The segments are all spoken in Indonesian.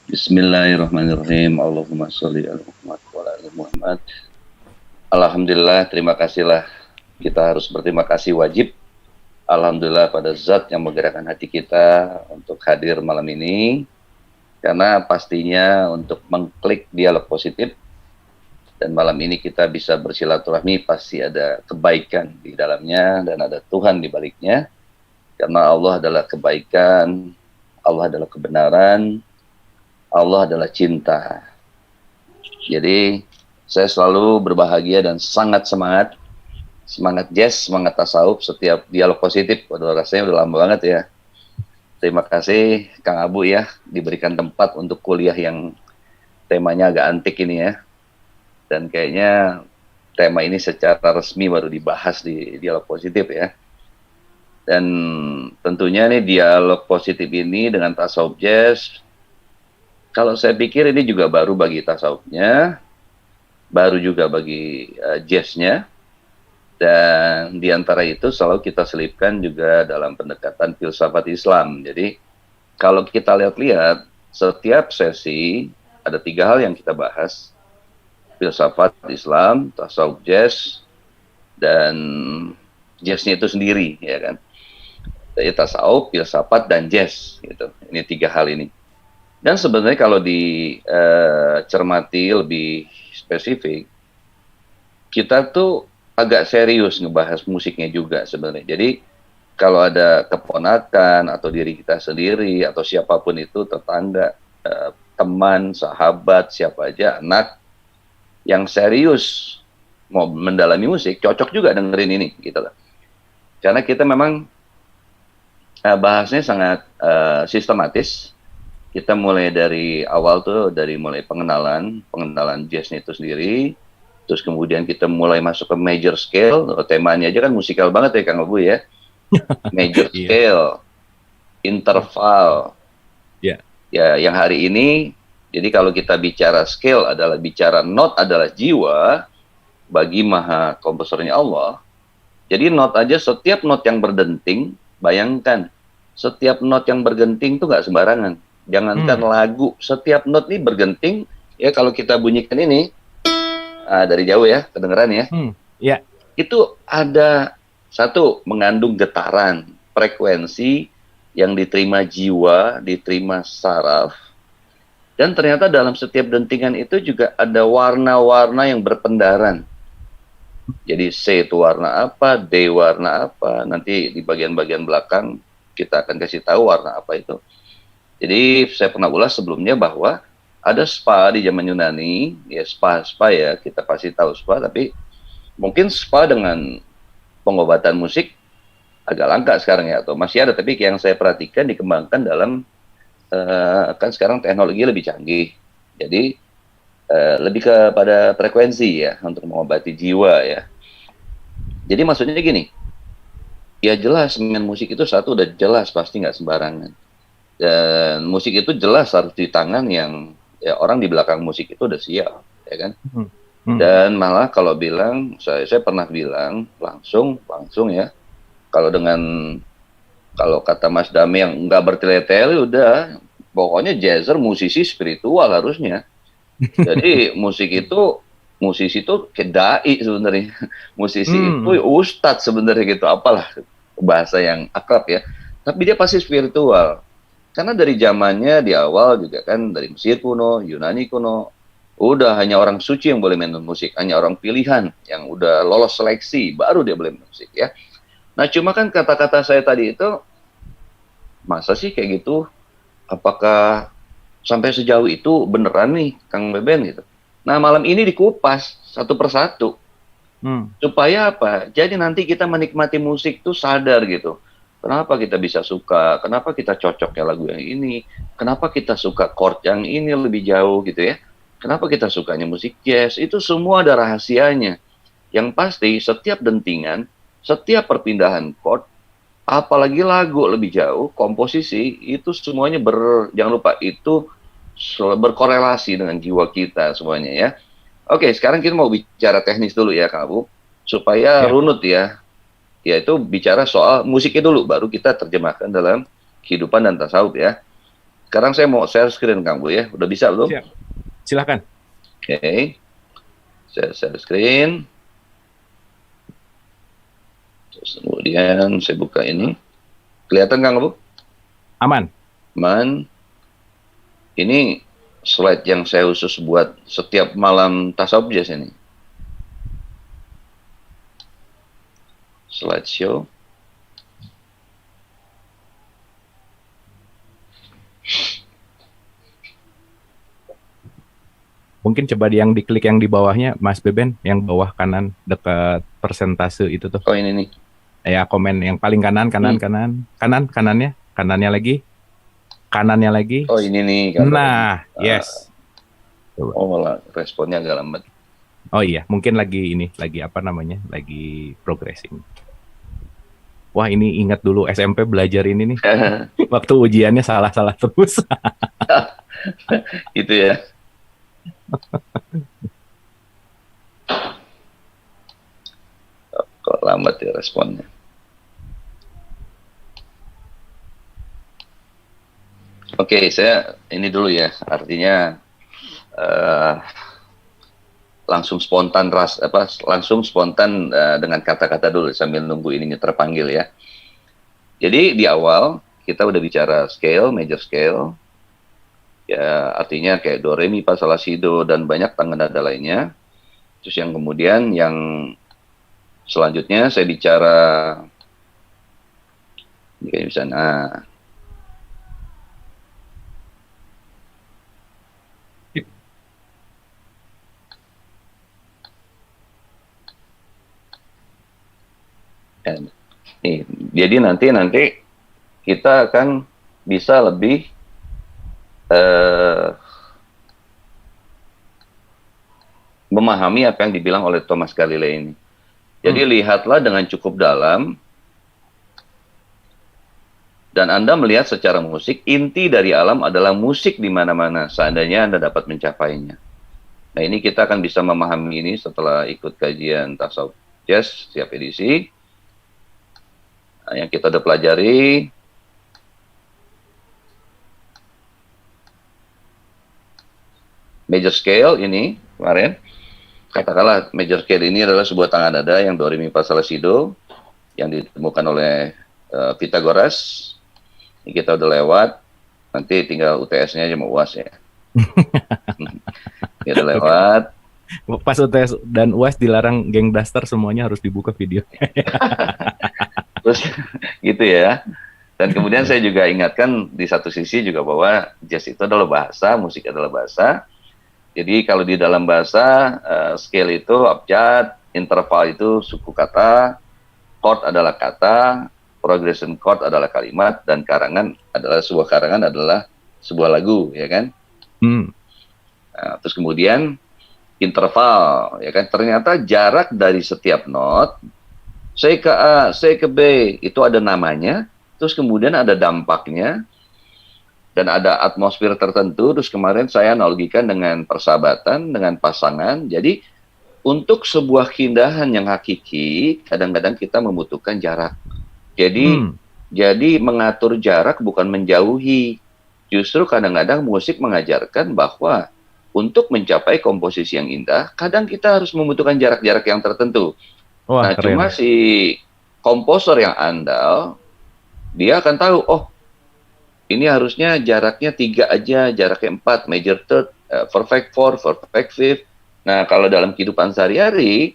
Bismillahirrahmanirrahim. Allahumma sholli ala Muhammad wa ala ali Muhammad. Alhamdulillah, terima kasihlah. Kita harus berterima kasih wajib. Alhamdulillah pada zat yang menggerakkan hati kita untuk hadir malam ini. Karena pastinya untuk mengklik dialog positif. Dan malam ini kita bisa bersilaturahmi, pasti ada kebaikan di dalamnya dan ada Tuhan di baliknya. Karena Allah adalah kebaikan, Allah adalah kebenaran, Allah adalah cinta. Jadi saya selalu berbahagia dan sangat semangat jazz, semangat tasawuf setiap dialog positif. Waduh, rasanya udah lama banget ya. Terima kasih Kang Abu ya, diberikan tempat untuk kuliah yang temanya agak antik ini ya. Dan kayaknya tema ini secara resmi baru dibahas di dialog positif ya. Dan tentunya nih dialog positif ini dengan tasawuf jazz, kalau saya pikir ini juga baru bagi tasawufnya, baru juga bagi jazznya, dan diantara itu selalu kita selipkan juga dalam pendekatan filsafat Islam. Jadi kalau kita lihat-lihat, setiap sesi ada 3 hal yang kita bahas, filsafat Islam, tasawuf jazz, dan jazznya itu sendiri, ya kan. Jadi tasawuf, filsafat, dan jazz, gitu. Ini 3 hal ini. Dan sebenarnya kalau dicermati lebih spesifik, kita tuh agak serius ngebahas musiknya juga sebenarnya. Jadi kalau ada keponakan atau diri kita sendiri atau siapapun itu, tetangga, teman, sahabat, siapa aja, anak yang serius mau mendalami musik, cocok juga dengerin ini gitu lah. Karena kita memang bahasnya sangat sistematis. Kita mulai dari awal tuh, dari mulai pengenalan jazznya itu sendiri, terus kemudian kita mulai masuk ke major scale, temanya aja kan musikal banget ya Kang Abu ya, major scale, interval, ya yang hari ini. Jadi kalau kita bicara scale adalah bicara not adalah jiwa bagi maha komposernya Allah. Jadi not aja, setiap not yang berdenting, bayangkan setiap not yang bergenting tuh nggak sembarangan. Jangankan lagu, setiap not nih bergenting, ya kalau kita bunyikan ini, dari jauh ya, kedengeran ya. Itu ada satu, mengandung getaran, frekuensi yang diterima jiwa, diterima saraf, dan ternyata dalam setiap dentingan itu juga ada warna-warna yang berpendaran. Jadi C itu warna apa, D warna apa, nanti di bagian-bagian belakang kita akan kasih tahu warna apa itu. Jadi saya pernah ulas sebelumnya bahwa ada spa di zaman Yunani, ya spa ya, kita pasti tahu spa, tapi mungkin spa dengan pengobatan musik agak langka sekarang ya, atau masih ada, tapi yang saya perhatikan dikembangkan dalam, kan sekarang teknologi lebih canggih, jadi lebih kepada frekuensi ya, untuk mengobati jiwa ya. Jadi maksudnya gini, ya jelas main musik itu satu udah jelas pasti nggak sembarangan. Dan musik itu jelas harus di tangan yang ya orang di belakang musik itu udah siap, ya kan. Dan malah kalau bilang, saya pernah bilang langsung ya, kalau kata Mas Dami yang nggak bertele-tele, udah pokoknya jazzer musisi spiritual harusnya. Jadi musisi itu kayak dai sebenarnya, musisi itu ustadz sebenarnya gitu, apalah bahasa yang akrab ya, tapi dia pasti spiritual. Karena dari zamannya di awal juga kan, dari Mesir kuno, Yunani kuno, udah hanya orang suci yang boleh main musik, hanya orang pilihan yang udah lolos seleksi baru dia boleh main musik ya. Nah cuma kan kata-kata saya tadi itu, masa sih kayak gitu? Apakah sampai sejauh itu beneran nih Kang Beben gitu? Nah malam ini dikupas satu persatu, supaya apa? Jadi nanti kita menikmati musik tuh sadar gitu. Kenapa kita bisa suka? Kenapa kita cocok ya lagu yang ini? Kenapa kita suka chord yang ini lebih jauh gitu ya? Kenapa kita sukanya musik jazz? Itu semua ada rahasianya. Yang pasti setiap dentingan, setiap perpindahan chord, apalagi lagu lebih jauh, komposisi, itu semuanya jangan lupa, itu berkorelasi dengan jiwa kita semuanya ya. Oke, sekarang kita mau bicara teknis dulu ya Kang Abu, supaya runut ya. Yaitu bicara soal musiknya dulu, baru kita terjemahkan dalam kehidupan dan tasawuf ya. Sekarang saya mau share screen Kang Bu ya. Udah bisa belum? Siap. Silahkan. Oke. Saya share screen. Terus kemudian saya buka ini. Kelihatan Kang Bu? Aman. Aman. Ini slide yang saya khusus buat setiap malam tasawuf jazz ini. Slideshow. Mungkin coba yang diklik yang di bawahnya, Mas Beben, yang bawah kanan dekat persentase itu tuh. Oh ini nih. Ya, komen yang paling kanan, kanannya lagi. Oh ini nih. Nah, yes. Oh malah responnya agak lambat. Oh iya, mungkin lagi progressing. Wah, ini ingat dulu SMP belajar ini nih. Waktu ujiannya salah-salah terus. Gitu ya. Kok lambat ya responnya. Oke, saya ini dulu ya. Artinya langsung spontan dengan kata-kata dulu sambil nunggu ininya terpanggil ya. Jadi di awal kita udah bicara scale, major scale. Ya, artinya kayak do, re, mi, fa, sol, la, si, do dan banyak tangga nada lainnya. Terus yang kemudian yang selanjutnya saya bicara kayak misalnya nih, jadi nanti kita akan bisa lebih memahami apa yang dibilang oleh Thomas Galilei ini. Jadi lihatlah dengan cukup dalam dan Anda melihat secara musik, inti dari alam adalah musik di mana-mana seandainya Anda dapat mencapainya. Nah ini kita akan bisa memahami ini setelah ikut kajian tasawuf jazz setiap edisi. Nah, yang kita udah pelajari major scale ini kemarin, katakanlah major scale ini adalah sebuah tangga nada yang do, re, mi, fa, sol, la, si, do yang ditemukan oleh Pythagoras. Ini kita udah lewat, nanti tinggal UTS-nya aja mau UAS ya. Ya udah lewat. Pas UTS dan UAS dilarang geng daster semuanya harus dibuka video. Terus gitu ya. Dan kemudian saya juga ingatkan di satu sisi juga bahwa jazz itu adalah bahasa, musik adalah bahasa. Jadi kalau di dalam bahasa, scale itu abjad, interval itu suku kata, chord adalah kata, progression chord adalah kalimat, dan karangan adalah sebuah lagu, ya kan? Nah, terus kemudian interval, ya kan? Ternyata jarak dari setiap not, C ke A, C ke B, itu ada namanya, terus kemudian ada dampaknya, dan ada atmosfer tertentu. Terus kemarin saya analogikan dengan persahabatan, dengan pasangan. Jadi untuk sebuah keindahan yang hakiki, kadang-kadang kita membutuhkan jarak. Jadi mengatur jarak bukan menjauhi. Justru kadang-kadang musik mengajarkan bahwa untuk mencapai komposisi yang indah, kadang kita harus membutuhkan jarak-jarak yang tertentu. Wah, nah, keren. Cuma si komposer yang andal, dia akan tahu, oh, ini harusnya jaraknya 3 aja, jaraknya 4, major third, perfect fourth, perfect fifth. Nah, kalau dalam kehidupan sehari-hari,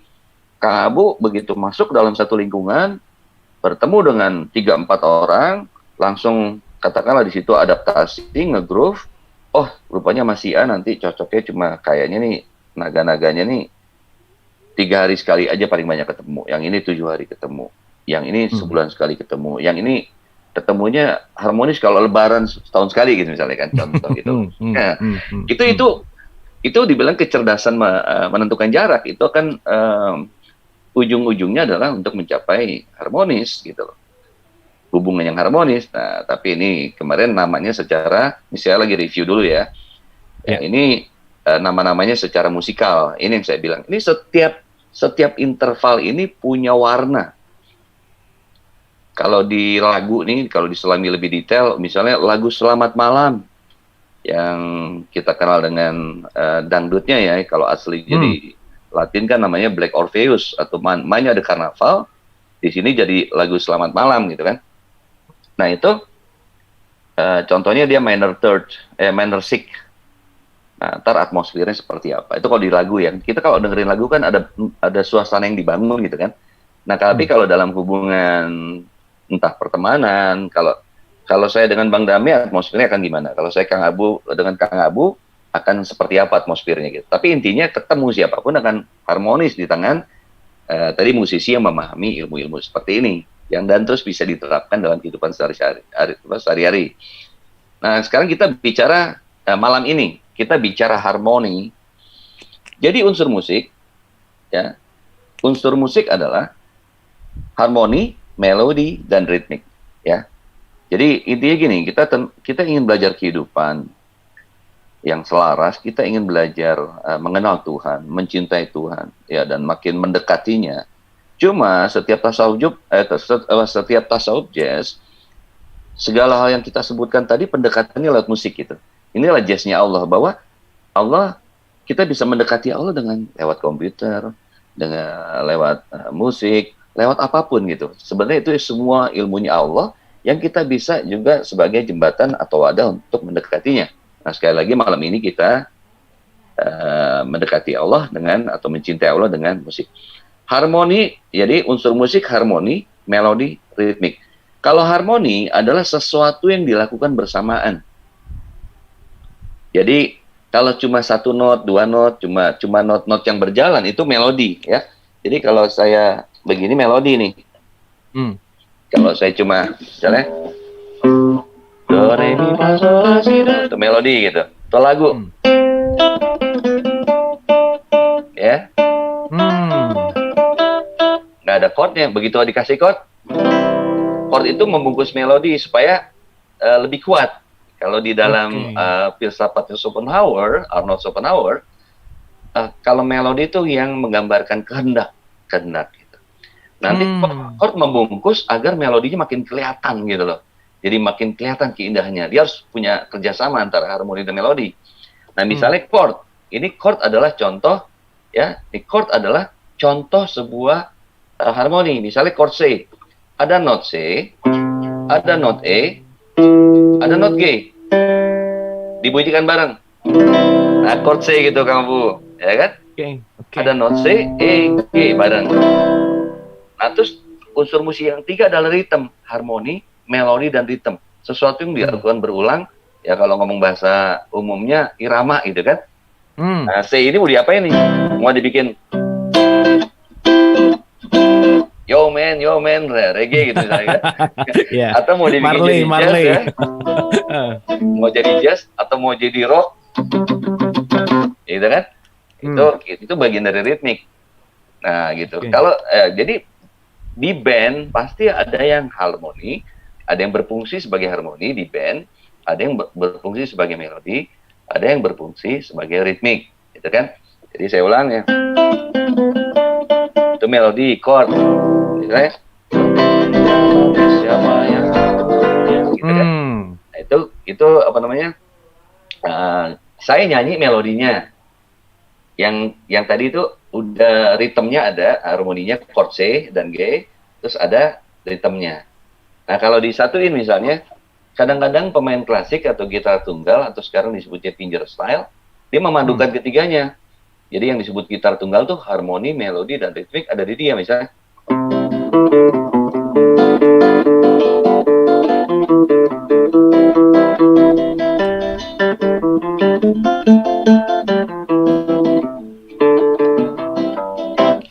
Kang Abu begitu masuk dalam satu lingkungan, bertemu dengan 3-4 orang, langsung katakanlah di situ adaptasi, nge-groove, oh, rupanya masih A nanti cocoknya cuma kayaknya nih, naga-naganya nih 3 hari sekali aja paling banyak ketemu, yang ini 7 hari ketemu, yang ini sebulan sekali ketemu, yang ini ketemunya harmonis kalau lebaran setahun sekali gitu misalnya kan, contoh gitu. Nah, itu dibilang kecerdasan menentukan jarak, itu akan ujung-ujungnya adalah untuk mencapai harmonis gitu loh. Hubungan yang harmonis. Nah, tapi ini kemarin namanya secara, ini saya lagi review dulu ya. Ini nama-namanya secara musikal. Ini yang saya bilang, ini setiap interval ini punya warna. Kalau di lagu nih, kalau diselami lebih detail, misalnya lagu Selamat Malam, yang kita kenal dengan dangdutnya ya, kalau asli Hmm. jadi Latin kan namanya Black Orpheus, atau mainnya ada karnaval, di sini jadi lagu Selamat Malam gitu kan. Nah itu contohnya dia minor six. Nah, ntar atmosfernya seperti apa? Itu kalau di lagu ya. Kita kalau dengerin lagu kan ada suasana yang dibangun gitu kan. Nah, tapi Hmm. kalau dalam hubungan entah pertemanan, kalau kalau saya dengan Bang Dami atmosfernya akan gimana? Kalau saya Kang Abu dengan Kang Abu akan seperti apa atmosfernya gitu. Tapi intinya ketemu siapapun akan harmonis di tangan tadi musisi yang memahami ilmu-ilmu seperti ini. Yang dan terus bisa diterapkan dalam kehidupan sehari-hari. Nah, sekarang kita bicara malam ini, kita bicara harmoni. Jadi unsur musik adalah harmoni, melodi, dan ritmik. Ya, jadi intinya gini, kita ingin belajar kehidupan yang selaras, kita ingin belajar mengenal Tuhan, mencintai Tuhan, ya, dan makin mendekatinya. Cuma setiap tasawuf jazz, segala hal yang kita sebutkan tadi pendekatannya lewat musik gitu. Inilah jazznya Allah, bahwa Allah, kita bisa mendekati Allah dengan lewat komputer, dengan lewat musik, lewat apapun gitu. Sebenarnya itu semua ilmunya Allah yang kita bisa juga sebagai jembatan atau wadah untuk mendekatinya. Nah, sekali lagi malam ini kita mendekati Allah dengan atau mencintai Allah dengan musik. Harmoni, jadi unsur musik harmoni, melodi, ritmik. Kalau harmoni adalah sesuatu yang dilakukan bersamaan. Jadi kalau cuma satu not, dua not, cuma not-not yang berjalan itu melodi ya. Jadi kalau saya begini melodi nih. Hmm. Kalau saya cuma misalnya do re mi fa sol la si do, itu melodi gitu. Itu lagu Hmm. ya. Hmm. Nggak ada chordnya. Begitu dikasih chord, chord itu membungkus melodi supaya lebih kuat. Kalau di dalam Oke. filsafat Schopenhauer, Arnold Schopenhauer, kalau melodi itu yang menggambarkan kehendak gitu. Nanti Hmm. chord membungkus agar melodinya makin kelihatan gitu loh. Jadi makin kelihatan keindahannya. Dia harus punya kerjasama antara harmoni dan melodi. Nah, Hmm. misalnya chord. Ini chord adalah contoh ya. Ini chord adalah contoh sebuah harmoni. Misalnya chord C. Ada not C, ada not E, ada not G. Dibunyikan bareng. Nah, chord C gitu kamu, ya kan? Oke. Oke. Ada not C, E, G bareng. Nah, terus unsur musik yang tiga adalah ritme, harmoni, melodi, dan ritme. Sesuatu yang Hmm. dilakukan berulang, ya kalau ngomong bahasa umumnya, irama gitu kan. Hmm. Nah, C ini mau diapain nih? Mau dibikin yo man, reggae gitu misalnya kan. Ya. Atau mau dibikin Marley, jadi jazz Marley. ya, mau jadi jazz, atau mau jadi rock, gitu kan. Itu Hmm. itu bagian dari ritmik. Nah, gitu. Oke. Kalau jadi di band pasti ada yang harmoni, ada yang berfungsi sebagai harmoni di band, ada yang berfungsi sebagai melodi, ada yang berfungsi sebagai ritmik, gitu kan? Jadi saya ulang ya, itu melodi, chord, misalnya siapa yang gitu kan? Hmm. Nah, itu apa namanya? Saya nyanyi melodinya, yang tadi itu udah ritmenya ada, harmoninya chord C dan G, terus ada ritmenya. Nah, kalau disatuin misalnya, kadang-kadang pemain klasik atau gitar tunggal, atau sekarang disebutnya fingerstyle, dia Hmm. memadukan ketiganya. Jadi yang disebut gitar tunggal tuh harmoni, melodi, dan ritmik ada di dia misalnya.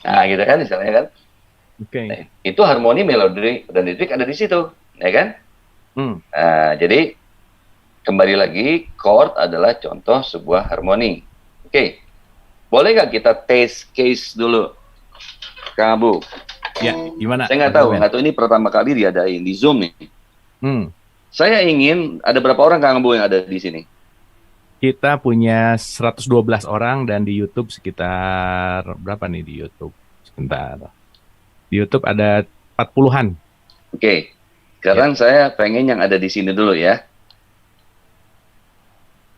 Nah, gitu kan misalnya kan. Oke. Nah, itu harmoni, melodi, dan ritmik ada di situ, ya kan? Hmm. Nah, jadi kembali lagi, chord adalah contoh sebuah harmoni. Oke, boleh nggak kita test case dulu, Kang Abu? Ya, gimana, Saya Mas Ruben? nggak tahu ini pertama kali diadain di Zoom nih. Hmm. Saya ingin, ada berapa orang Kang Abu yang ada di sini? Kita punya 112 orang dan di YouTube sekitar berapa nih di YouTube? Sebentar. Di YouTube ada 40-an. Oke, Ya. sekarang saya pengen yang ada di sini dulu ya.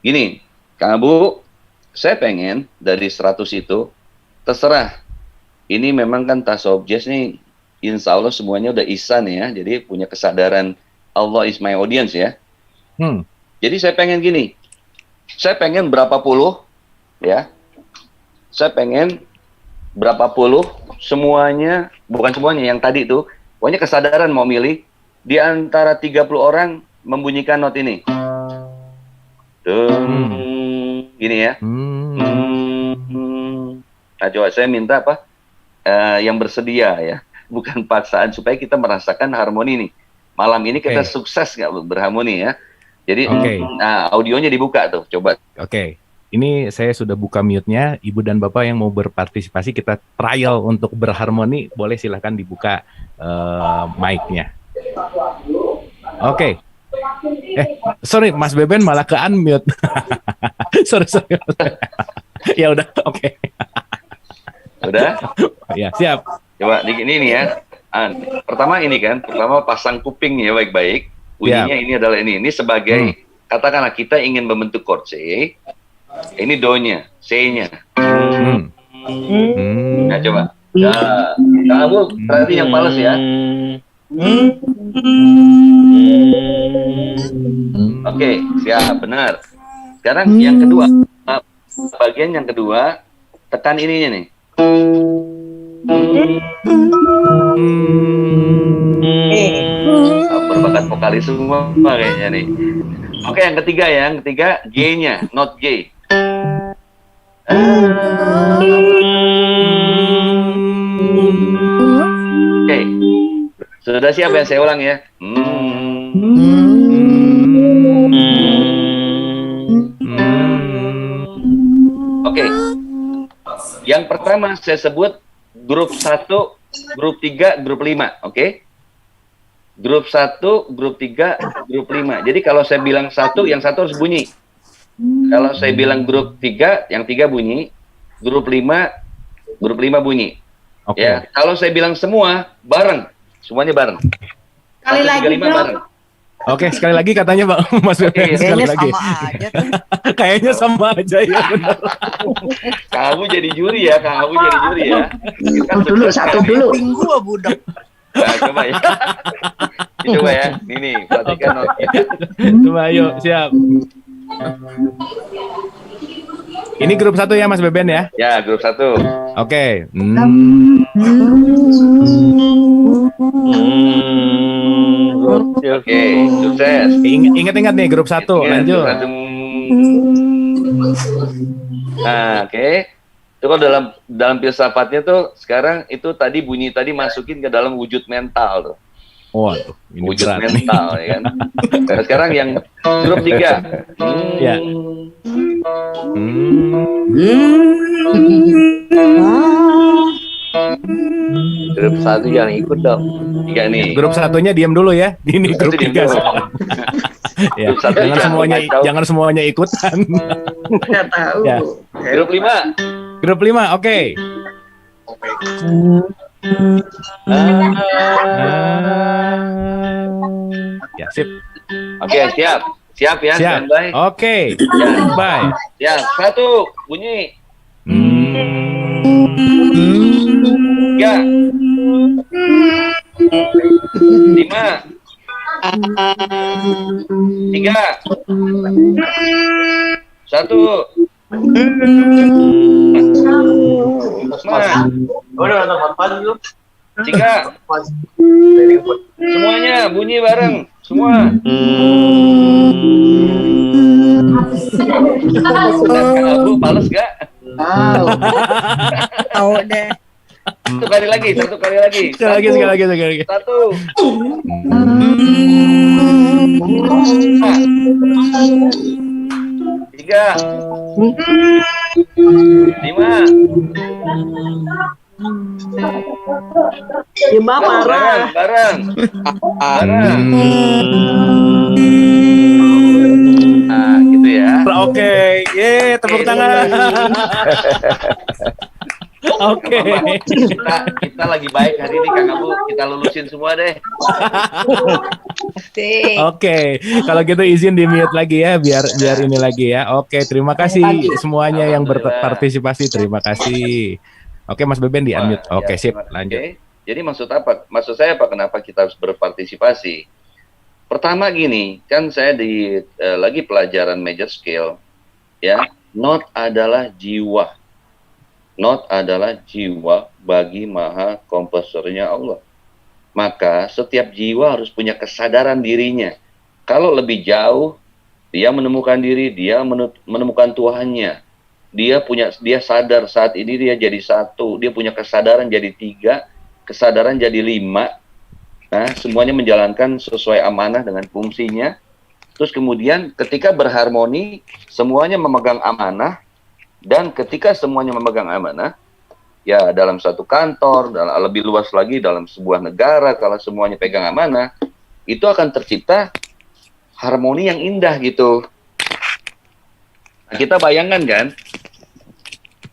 Gini, Kang Abu, saya pengen dari 100 itu, terserah. Ini memang kan tasawuf jazz nih, insya Allah semuanya udah ihsan ya, jadi punya kesadaran Allah is my audience ya. Jadi saya pengen gini, saya pengen berapa puluh, ya, saya pengen berapa puluh, semuanya, bukan semuanya, yang tadi tuh, pokoknya kesadaran mau milih, di antara 30 orang membunyikan not ini. Gini ya. Nah, coba saya minta apa? Yang bersedia ya, bukan paksaan, supaya kita merasakan harmoni nih. Malam ini kita sukses nggak berharmoni ya. Jadi, nah, audionya dibuka tuh, coba. Ini saya sudah buka mute-nya. Ibu dan Bapak yang mau berpartisipasi, kita trial untuk berharmoni, boleh silahkan dibuka mic-nya. Sorry, Mas Beben malah ke unmute. sorry. Ya udah, Udah? Ya, siap. Coba ini ya. Pertama pasang kuping ya baik-baik. Bunyinya ini adalah ini. Ini sebagai katakanlah kita ingin membentuk chord C. Ini do-nya, C-nya. Nah, coba. Nah, kamu berarti yang fals ya. Oke, siap, benar. Sekarang yang kedua, bagian yang kedua, tekan ininya nih. Berbakat vokalis semua kayaknya nih. Oke, yang ketiga G-nya, not G. Oke, sudah siap ya, saya ulang ya. Oke, yang pertama saya sebut grup 1, grup 3, grup 5, oke? Grup 1, grup 3, grup 5. Jadi kalau saya bilang 1, yang 1 harus bunyi. Kalau saya bilang grup 3, yang 3 bunyi. Grup 5 bunyi. Ya, kalau saya bilang semua bareng, semuanya bareng. Sekali lagi bareng. Sekali lagi katanya Pak Mas Beben, sekali lagi. Sama aja tuh. Kayaknya sama aja ya, benar. Kamu jadi juri ya. Satu dulu. Gua budak. Nah, coba ya. Coba ya. Ini perhatikan not. Coba ayo, siap. Ini grup 1 ya Mas Beben ya? Ya, grup 1. Oke. Oke, sukses. Ingat-ingat nih grup 1, lanjut. Nah, oke. Itu kalau dalam filsafatnya tuh sekarang itu tadi bunyi tadi masukin ke dalam wujud mental tuh. Waduh, ini wujud berat mental nih. Ya kan. Nah, sekarang yang grup 3. Ya. Grup 1 jangan ikut dong. 3 nih. Grup 1-nya diam dulu ya. Ini grup 3. Ya, jangan semuanya ikutan. Nggak tahu. Ya. Grup 5. Grup 5, oke. Ya, sip. Oke, siap. Siap ya, siap. Standby. Oke. Ya. Bye. Siap. 1 bunyi. 3 5 3 1. Udah nonton belum? 3. Semuanya bunyi bareng. Semua. Kamu males gak? Tahu deh. Satu kali lagi. Sekali lagi. 1. 3 5 marah. Bareng. Nah, gitu ya. Oke. Tepuk tangan. Oke. Kita lagi baik hari ini Kang Abu, kita lulusin semua deh. Asik. Oke, kalau gitu izin di mute lagi ya, biar ini lagi ya. Oke, terima kasih semuanya yang Alhamdulillah. berpartisipasi. Terima kasih. Oke, Mas Beben di unmute. Wah, Oke, ya, sip, terima kasih. lanjut. Jadi maksud apa? Maksud saya apa? Kenapa kita harus berpartisipasi? Pertama gini, kan saya lagi pelajaran major scale, ya. Not adalah jiwa. Not adalah jiwa bagi maha komposernya Allah. Maka setiap jiwa harus punya kesadaran dirinya. Kalau lebih jauh, dia menemukan diri, dia menemukan Tuhannya. Dia sadar saat ini dia jadi satu, dia punya kesadaran jadi 3, kesadaran jadi 5. Nah, semuanya menjalankan sesuai amanah dengan fungsinya. Terus kemudian ketika berharmoni, semuanya memegang amanah, dan ketika semuanya memegang amanah, ya dalam satu kantor, lebih luas lagi dalam sebuah negara, kalau semuanya pegang amanah, itu akan tercipta harmoni yang indah gitu. Nah, kita bayangkan kan,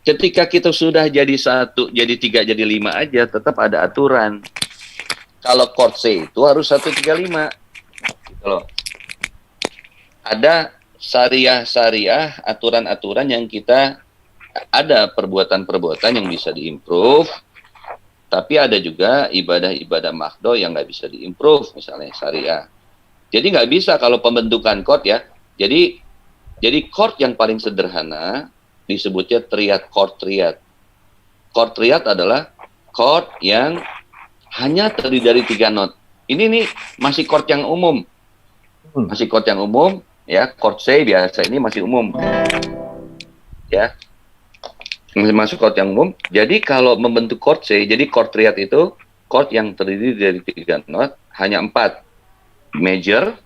ketika kita sudah jadi 1, jadi 3, jadi 5 aja, tetap ada aturan. Kalau chord C itu harus 1, 3, 5. Gitu loh. Ada syariah, aturan-aturan yang kita, ada perbuatan-perbuatan yang bisa diimprove, tapi ada juga ibadah-ibadah mahdo yang nggak bisa diimprove, misalnya syariah. Jadi nggak bisa kalau pembentukan chord ya. Jadi chord yang paling sederhana disebutnya triad, chord triad. Chord triad adalah chord yang hanya terdiri dari 3 not. Ini nih masih chord yang umum. Masih chord yang umum, ya. Chord C biasa ini masih umum. Ya. Masih masuk chord yang umum. Jadi kalau membentuk chord C, jadi chord triad itu chord yang terdiri dari 3 not, hanya 4. Major,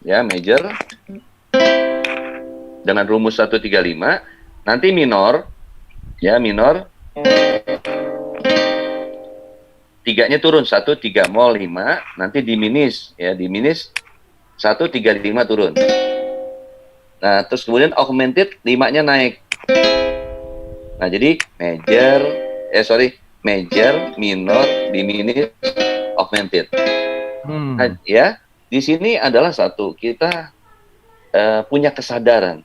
ya, major. Dengan rumus 1, 3, 5. Nanti minor, ya, minor. 3-nya turun, 1, 3 mol 5, nanti diminis, ya, diminis 1, 3, 5 turun. Nah, terus kemudian augmented 5-nya naik. Nah, jadi major, minor, diminis, augmented. Nah, ya, di sini adalah satu, kita punya kesadaran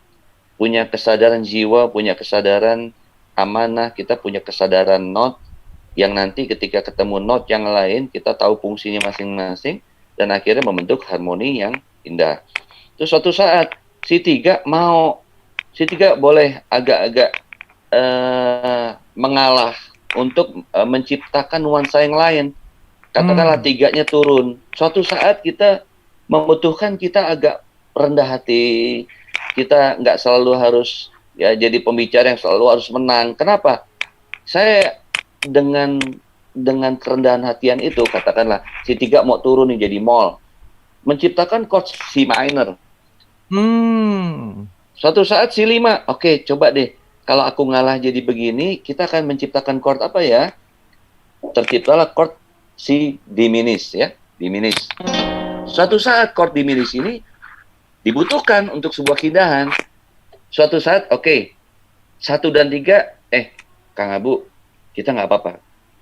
jiwa, punya kesadaran amanah, kita punya kesadaran not, yang nanti ketika ketemu not yang lain, kita tahu fungsinya masing-masing, dan akhirnya membentuk harmoni yang indah. Terus suatu saat, si 3 boleh agak-agak mengalah untuk menciptakan nuansa yang lain. Katakanlah 3-nya turun. Suatu saat kita membutuhkan, kita agak rendah hati, kita nggak selalu harus ya jadi pembicara yang selalu harus menang. Kenapa? Saya dengan kerendahan hatian itu, katakanlah si 3 mau turun nih jadi mol, menciptakan chord C minor. Suatu saat si 5, oke, coba deh, kalau aku ngalah jadi begini, kita akan menciptakan chord apa ya? Terciptalah chord C diminis, ya, diminis. Suatu saat chord diminis ini dibutuhkan untuk sebuah keindahan. Suatu saat, oke, 1 dan 3, Kang Abu, kita nggak apa-apa.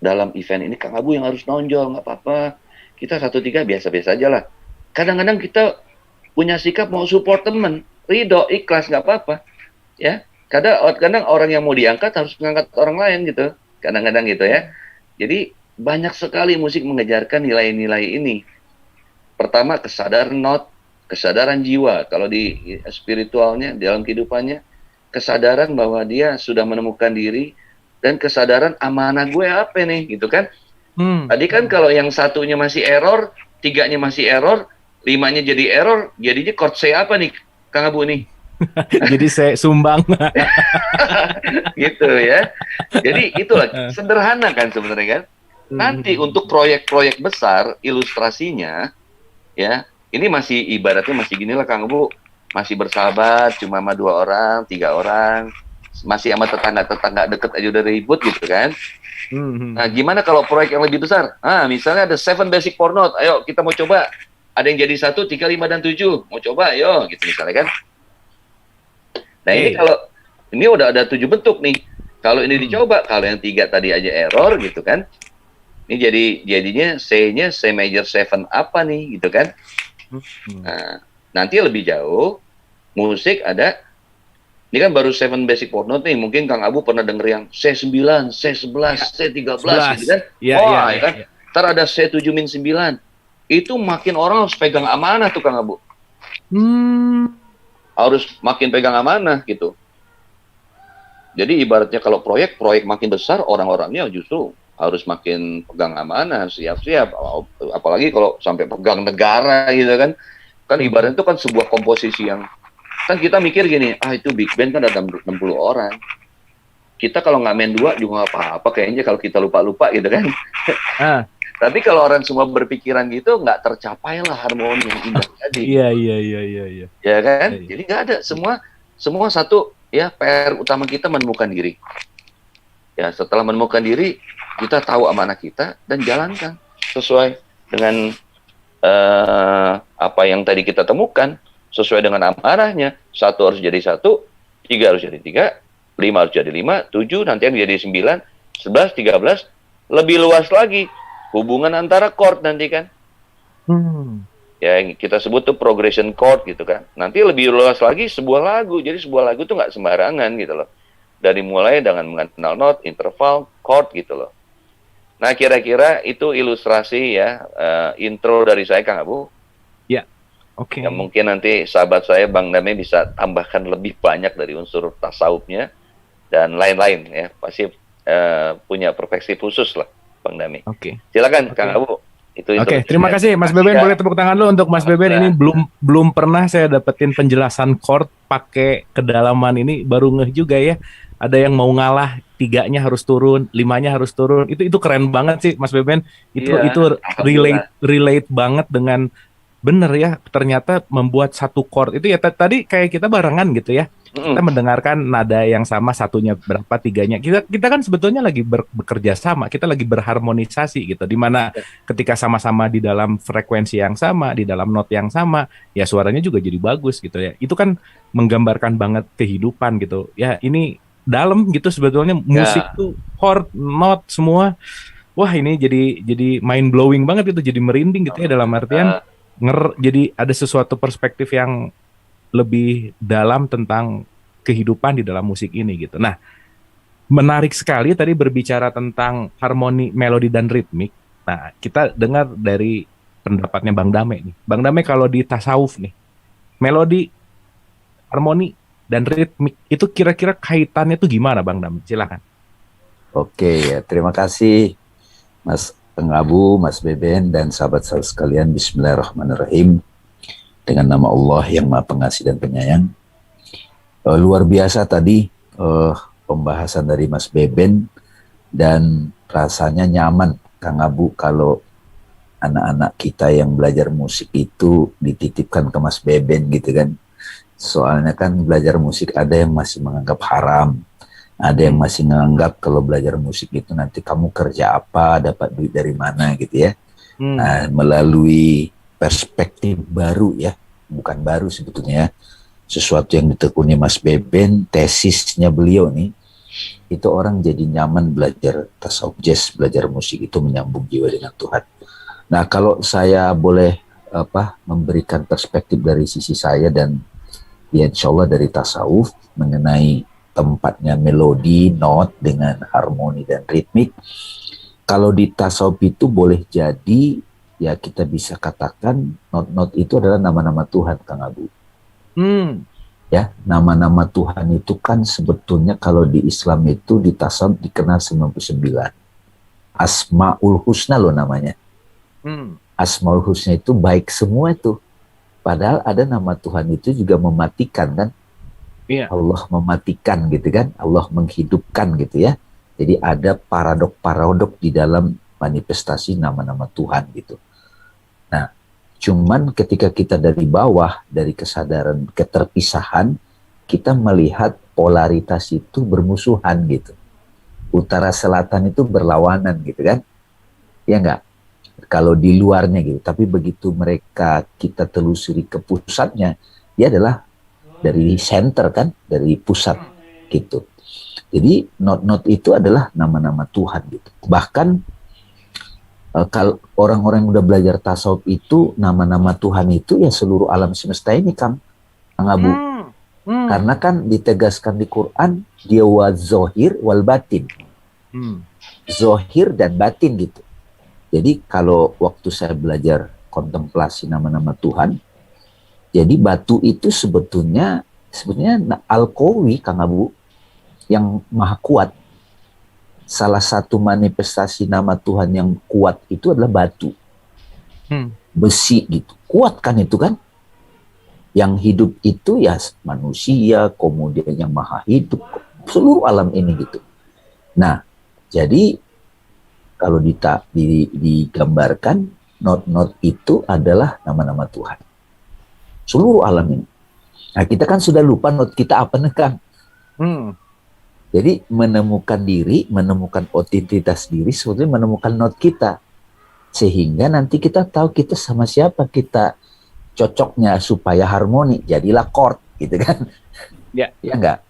Dalam event ini Kang Abu yang harus nonjol, nggak apa-apa. Kita 1, 3 biasa-biasa aja lah. Kadang-kadang kita punya sikap mau support temen, ridho, ikhlas, nggak apa-apa. Ya, kadang orang yang mau diangkat harus mengangkat orang lain gitu. Kadang-kadang gitu ya. Jadi banyak sekali musik mengejarkan nilai-nilai ini. Pertama, kesadaran not, kesadaran jiwa. Kalau di spiritualnya, dalam kehidupannya, kesadaran bahwa dia sudah menemukan diri, dan kesadaran amanah gue apa nih, gitu kan? Tadi kan kalau yang 1-nya masih error, 3-nya masih error, 5-nya jadi error, jadinya chord C apa nih, Kang Abu nih? Jadi saya sumbang. Gitu ya. Jadi itulah, sederhana kan sebenarnya kan? Nanti untuk proyek-proyek besar, ilustrasinya, ya, ini masih ibaratnya masih gini lah Kang Abu, masih bersahabat, cuma sama 2 orang, 3 orang, masih sama tetangga-tetangga deket aja udah ribut gitu kan. Nah, gimana kalau proyek yang lebih besar? Misalnya ada 7 basic chord note, ayo kita mau coba. Ada yang jadi 1, 3, 5, dan 7. Mau coba, ayo, gitu misalnya kan. Nah, ini kalau, ini udah ada 7 bentuk nih. Kalau ini dicoba, kalau yang 3 tadi aja error gitu kan, ini jadinya C-nya C major 7 apa nih gitu kan. Nah, nanti lebih jauh musik ada, ini kan baru 7 basic chord note nih, mungkin Kang Abu pernah denger yang C9, C11, C13 gitu kan. Wah, ya kan. Ntar ada C7 min 9. Itu makin orang harus pegang amanah tuh Kang Abu. Harus makin pegang amanah gitu. Jadi ibaratnya kalau proyek makin besar, orang-orangnya justru harus makin pegang amanah, siap-siap. Apalagi kalau sampai pegang negara gitu kan. Kan ibaratnya itu kan sebuah komposisi yang, kan kita mikir gini, itu big band kan ada 60 orang. Kita kalau nggak main 2 juga nggak apa-apa kayaknya kalau kita lupa-lupa gitu kan. Tapi kalau orang semua berpikiran gitu, nggak tercapai lah harmoni yang indah tadi. Iya. Ya kan? Jadi nggak ada, semua satu, ya PR utama kita menemukan diri. Ya setelah menemukan diri, kita tahu amanah kita dan jalankan sesuai dengan apa yang tadi kita temukan, sesuai dengan amanahnya. 1 harus jadi 1, 3 harus jadi 3, 5 harus jadi 5, 7 nanti yang jadi 9, 11, 13, lebih luas lagi hubungan antara chord nanti kan. Ya yang kita sebut tuh progression chord gitu kan. Nanti lebih luas lagi sebuah lagu. Jadi sebuah lagu tuh nggak sembarangan gitu loh. Dari mulai dengan mengenal not, interval, chord gitu loh. Nah kira-kira itu ilustrasi ya, intro dari saya Kang Abu. Ya, oke. Yang mungkin nanti sahabat saya Bang Dame bisa tambahkan lebih banyak dari unsur tasawufnya dan lain-lain ya. Pasti punya perspektif khusus lah Bang Dame. Oke. Silakan Kang Abu. Oke, terima kasih Mas Beben. Boleh tepuk tangan lu untuk Mas Beben. Ini belum pernah saya dapetin penjelasan chord pakai kedalaman ini, baru ngeh juga ya. Ada yang mau ngalah, 3-nya harus turun, 5-nya harus turun. Itu keren banget sih Mas Beben. Itu relate banget dengan bener ya. Ternyata membuat satu chord itu ya tadi kayak kita barengan gitu ya. Kita mendengarkan nada yang sama, satunya berapa, 3-nya. Kita kan sebetulnya lagi bekerja sama, kita lagi berharmonisasi gitu. Dimana ketika sama-sama di dalam frekuensi yang sama, di dalam not yang sama, ya suaranya juga jadi bagus gitu ya. Itu kan menggambarkan banget kehidupan gitu. Ya ini dalam gitu sebetulnya musik tuh chord, not semua. Wah ini jadi mind blowing banget itu, jadi merinding gitu ya, dalam artian jadi ada sesuatu perspektif yang lebih dalam tentang kehidupan di dalam musik ini gitu. Nah, menarik sekali tadi berbicara tentang harmoni, melodi dan ritmik. Nah, kita dengar dari pendapatnya Bang Dame nih. Bang Dame kalau di tasawuf nih, melodi, harmoni dan ritmik itu kira-kira kaitannya tuh gimana Bang Dame? Silakan. Oke ya, terima kasih Mas Kang Abu, Mas Beben dan sahabat-sahabat sekalian. Bismillahirrahmanirrahim. Dengan nama Allah yang Maha Pengasih dan Penyayang. Luar biasa tadi pembahasan dari Mas Beben, dan rasanya nyaman Kang Abu kalau anak-anak kita yang belajar musik itu dititipkan ke Mas Beben gitu kan. Soalnya kan belajar musik ada yang masih menganggap haram, ada yang masih menganggap kalau belajar musik itu nanti kamu kerja apa, dapat duit dari mana gitu ya. Nah, melalui perspektif baru ya, bukan baru sebetulnya, sesuatu yang ditekuni Mas Beben, tesisnya beliau nih, itu orang jadi nyaman belajar tasawuf jazz, belajar musik itu menyambung jiwa dengan Tuhan. Nah kalau saya boleh memberikan perspektif dari sisi saya dan ya insya Allah dari tasawuf mengenai tempatnya melodi, not dengan harmoni dan ritmik. Kalau di tasawuf itu boleh jadi ya kita bisa katakan not-not itu adalah nama-nama Tuhan, Kang Abu. Ya, nama-nama Tuhan itu kan sebetulnya kalau di Islam itu di tasawuf dikenal 99. Asmaul Husna loh namanya. Asmaul Husna itu baik semua itu. Padahal ada nama Tuhan itu juga mematikan kan. Allah mematikan gitu kan. Allah menghidupkan gitu ya. Jadi ada paradok-paradok di dalam manifestasi nama-nama Tuhan gitu. Nah, cuman ketika kita dari bawah, dari kesadaran keterpisahan, kita melihat polaritas itu bermusuhan gitu. Utara selatan itu berlawanan gitu kan. Ya enggak? Kalau di luarnya gitu. Tapi begitu mereka kita telusuri ke pusatnya, dia adalah dari center kan, dari pusat gitu. Jadi not itu adalah nama-nama Tuhan gitu. Bahkan kalau orang-orang yang udah belajar tasawuf itu nama-nama Tuhan itu ya seluruh alam semesta ini Kang Abu. Karena kan ditegaskan di Quran dia wa zohir wal batin. Zohir dan batin gitu. Jadi kalau waktu saya belajar kontemplasi nama-nama Tuhan, jadi batu itu sebetulnya Al-Qawi Kang Abu, yang maha kuat. Salah satu manifestasi nama Tuhan yang kuat itu adalah batu. Besi gitu. Kuat kan itu kan? Yang hidup itu ya manusia, kemudian yang maha hidup, seluruh alam ini gitu. Nah, jadi kalau digambarkan, not itu adalah nama-nama Tuhan. Seluruh alam ini. Nah, kita kan sudah lupa not kita apa nih Kang? Jadi menemukan diri, menemukan otentitas diri, sebetulnya menemukan not kita. Sehingga nanti kita tahu kita sama siapa, kita cocoknya supaya harmoni, jadilah chord gitu kan. Ya enggak?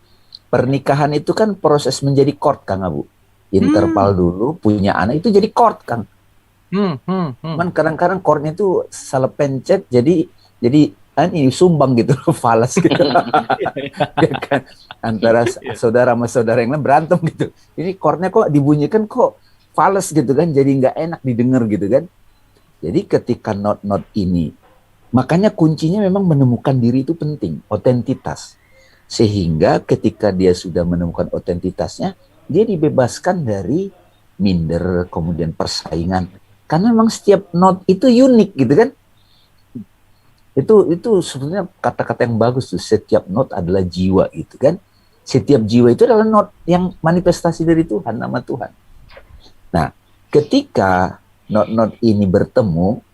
Pernikahan itu kan proses menjadi chord Kang Abu. Interval dulu, punya anak itu jadi chord Kang. Cuman kadang-kadang chordnya itu salah pencet, jadi ini sumbang gitu, falas gitu. Ya kan? Antara saudara sama saudara yang lain berantem gitu. Ini chordnya kok dibunyikan kok falas gitu kan, jadi nggak enak didengar gitu kan. Jadi ketika not ini, makanya kuncinya memang menemukan diri itu penting, otentitas. Sehingga ketika dia sudah menemukan otentitasnya, dia dibebaskan dari minder, kemudian persaingan. Karena memang setiap not itu unik gitu kan. Itu sebenarnya kata-kata yang bagus tuh. Setiap not adalah jiwa gitu kan. Setiap jiwa itu adalah not yang manifestasi dari Tuhan, nama Tuhan. Nah, ketika not ini bertemu,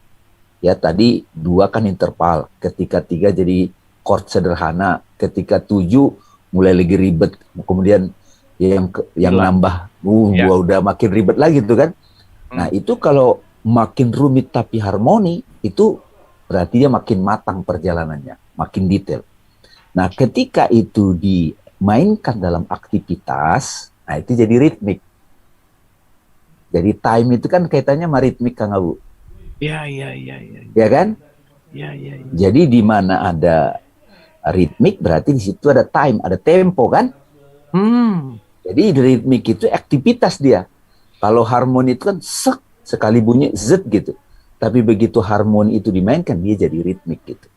ya tadi 2 kan interval, ketika 3 jadi chord sederhana, ketika 7 mulai lagi ribet, kemudian yang nambah, gua udah makin ribet lagi tuh kan. Nah, itu kalau makin rumit tapi harmoni, itu berarti dia makin matang perjalanannya, makin detail. Nah, ketika itu dimainkan dalam aktivitas, nah itu jadi ritmik. Jadi time itu kan kaitannya sama ritmik Kang Abu. Iya. Ya kan? Iya. Jadi di mana ada ritmik berarti di situ ada time, ada tempo kan? Jadi ritmik itu aktivitas dia. Kalau harmoni itu kan sekali bunyi z gitu. Tapi begitu harmoni itu dimainkan, dia jadi ritmik gitu.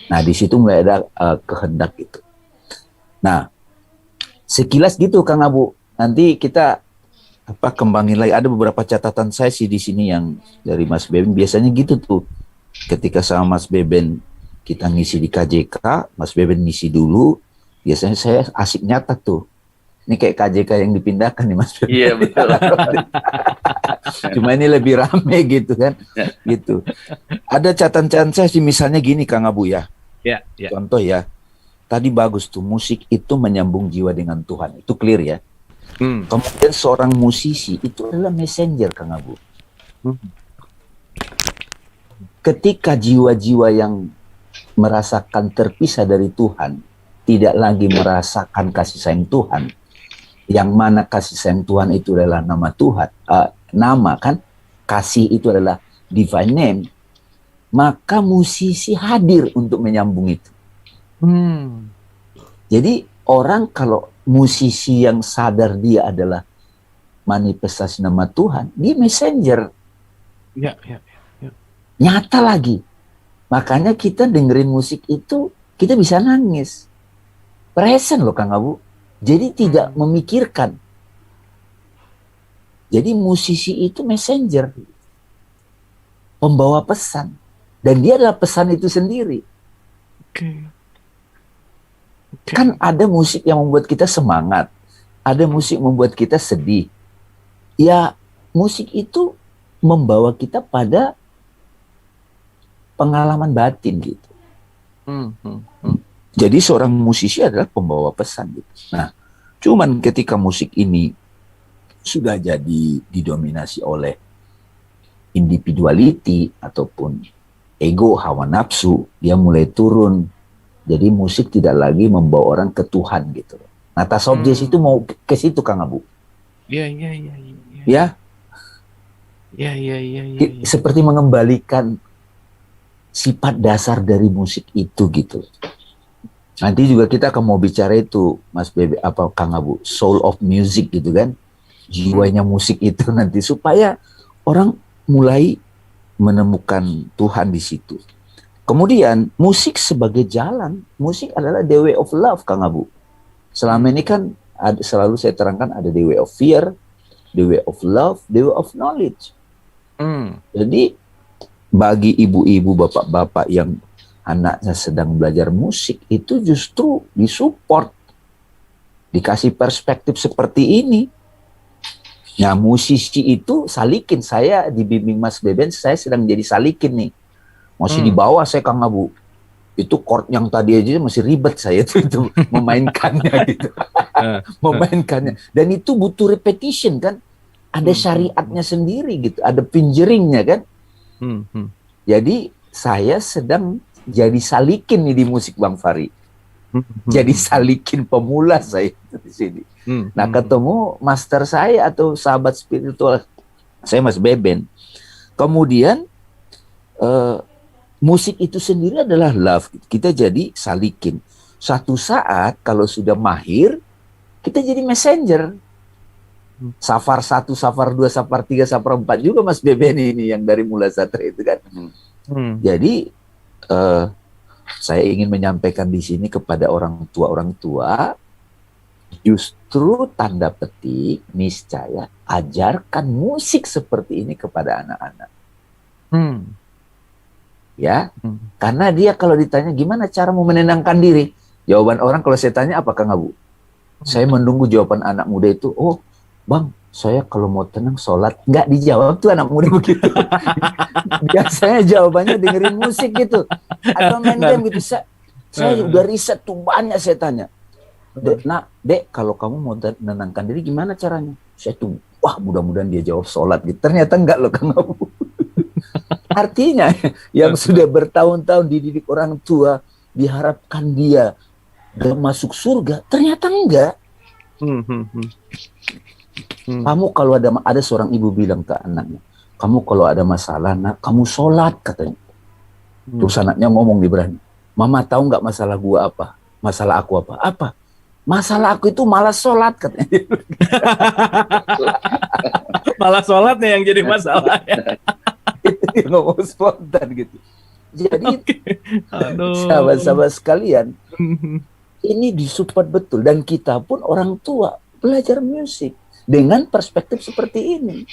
Nah, di situ mulai ada kehendak gitu. Nah, sekilas gitu Kang Abu. Nanti kita kembangin lagi. Ada beberapa catatan saya sih di sini yang dari Mas Beben. Biasanya gitu tuh. Ketika sama Mas Beben kita ngisi di KJK, Mas Beben ngisi dulu. Biasanya saya asik nyatat tuh. Ini kayak KJK yang dipindahkan nih Mas Beben. Iya betul. Cuma ini lebih rame gitu kan. Gitu. Ada catatan saya sih misalnya gini Kang Abu ya. Ya. Contoh ya. Tadi bagus tuh, musik itu menyambung jiwa dengan Tuhan. Itu clear ya. Kemudian seorang musisi itu adalah messenger Kang Abu. Ketika jiwa-jiwa yang merasakan terpisah dari Tuhan, tidak lagi merasakan kasih sayang Tuhan, yang mana kasih sayang Tuhan itu adalah nama Tuhan, nama kan, kasih itu adalah divine name, maka musisi hadir untuk menyambung itu. Jadi orang kalau musisi yang sadar dia adalah manifestasi nama Tuhan, dia messenger. Ya. Nyata lagi. Makanya kita dengerin musik itu, kita bisa nangis. Present loh Kang Abu. Jadi tidak memikirkan. Jadi musisi itu messenger. Pembawa pesan. Dan dia adalah pesan itu sendiri. Kan ada musik yang membuat kita semangat. Ada musik membuat kita sedih. Ya, musik itu membawa kita pada pengalaman batin gitu. Jadi seorang musisi adalah pembawa pesan gitu. Nah, cuman ketika musik ini sudah jadi didominasi oleh individuality ataupun ego, hawa nafsu, dia mulai turun. Jadi musik tidak lagi membawa orang ke Tuhan gitu. Nah, Tasawuf Jazz itu mau ke situ Kang Abu. Iya. Ya, Iya. seperti mengembalikan sifat dasar dari musik itu gitu. Nanti juga kita akan mau bicara itu, Mas Bebe, apa Kang Abu, soul of music gitu kan, jiwanya musik itu nanti supaya orang mulai menemukan Tuhan di situ. Kemudian musik sebagai jalan, musik adalah the way of love Kang Abu. Selama ini kan selalu saya terangkan ada the way of fear, the way of love, the way of knowledge. Jadi bagi ibu-ibu, bapak-bapak yang anaknya sedang belajar musik itu justru disupport, dikasih perspektif seperti ini. Nah, musisi itu salikin, saya dibimbing Mas Beben, saya sedang jadi salikin nih. Masih di bawah saya Kang Abu. Itu chord yang tadi aja masih ribet saya itu memainkannya gitu. Memainkannya. Dan itu butuh repetition kan. Ada syariatnya sendiri gitu, ada pinjeringnya kan. Jadi saya sedang jadi salikin nih di musik Bang Fari. Jadi salikin pemula saya di sini. Nah, ketemu master saya atau sahabat spiritual saya Mas Beben. Kemudian musik itu sendiri adalah love. Kita jadi salikin. Suatu saat kalau sudah mahir, kita jadi messenger. Safar 1, Safar 2, Safar 3, Safar 4 juga Mas Beben ini yang dari Mula Satra itu kan. Jadi saya ingin menyampaikan di sini kepada orang tua, justru tanda petik niscaya ajarkan musik seperti ini kepada anak-anak. Ya, karena dia kalau ditanya gimana cara mau menenangkan diri, jawaban orang kalau saya tanya apa Kang Abu? Saya menunggu jawaban anak muda itu. Oh, Bang, saya kalau mau tenang sholat. Nggak dijawab tuh anak muda begitu. Biasanya jawabannya dengerin musik gitu. Atau main game gitu. Saya udah riset tuh banyak saya tanya. Dek, kalau kamu mau menenangkan diri gimana caranya? Saya tuh, wah mudah-mudahan dia jawab sholat gitu. Ternyata enggak loh Kang Abu. Artinya yang sudah bertahun-tahun dididik orang tua, diharapkan dia gak masuk surga, ternyata enggak. Kamu kalau ada seorang ibu bilang ke anaknya, kamu kalau ada masalah nak, kamu sholat katanya. Terus anaknya ngomong di berani, Mama tahu nggak masalah gua apa? Masalah aku apa? Apa? Masalah aku itu malas sholat katanya. Malah sholatnya yang jadi masalah ya. Itu dia ngomong spontan gitu. Jadi sahabat-sahabat sekalian, ini disupport betul, dan kita pun orang tua belajar musik dengan perspektif seperti ini.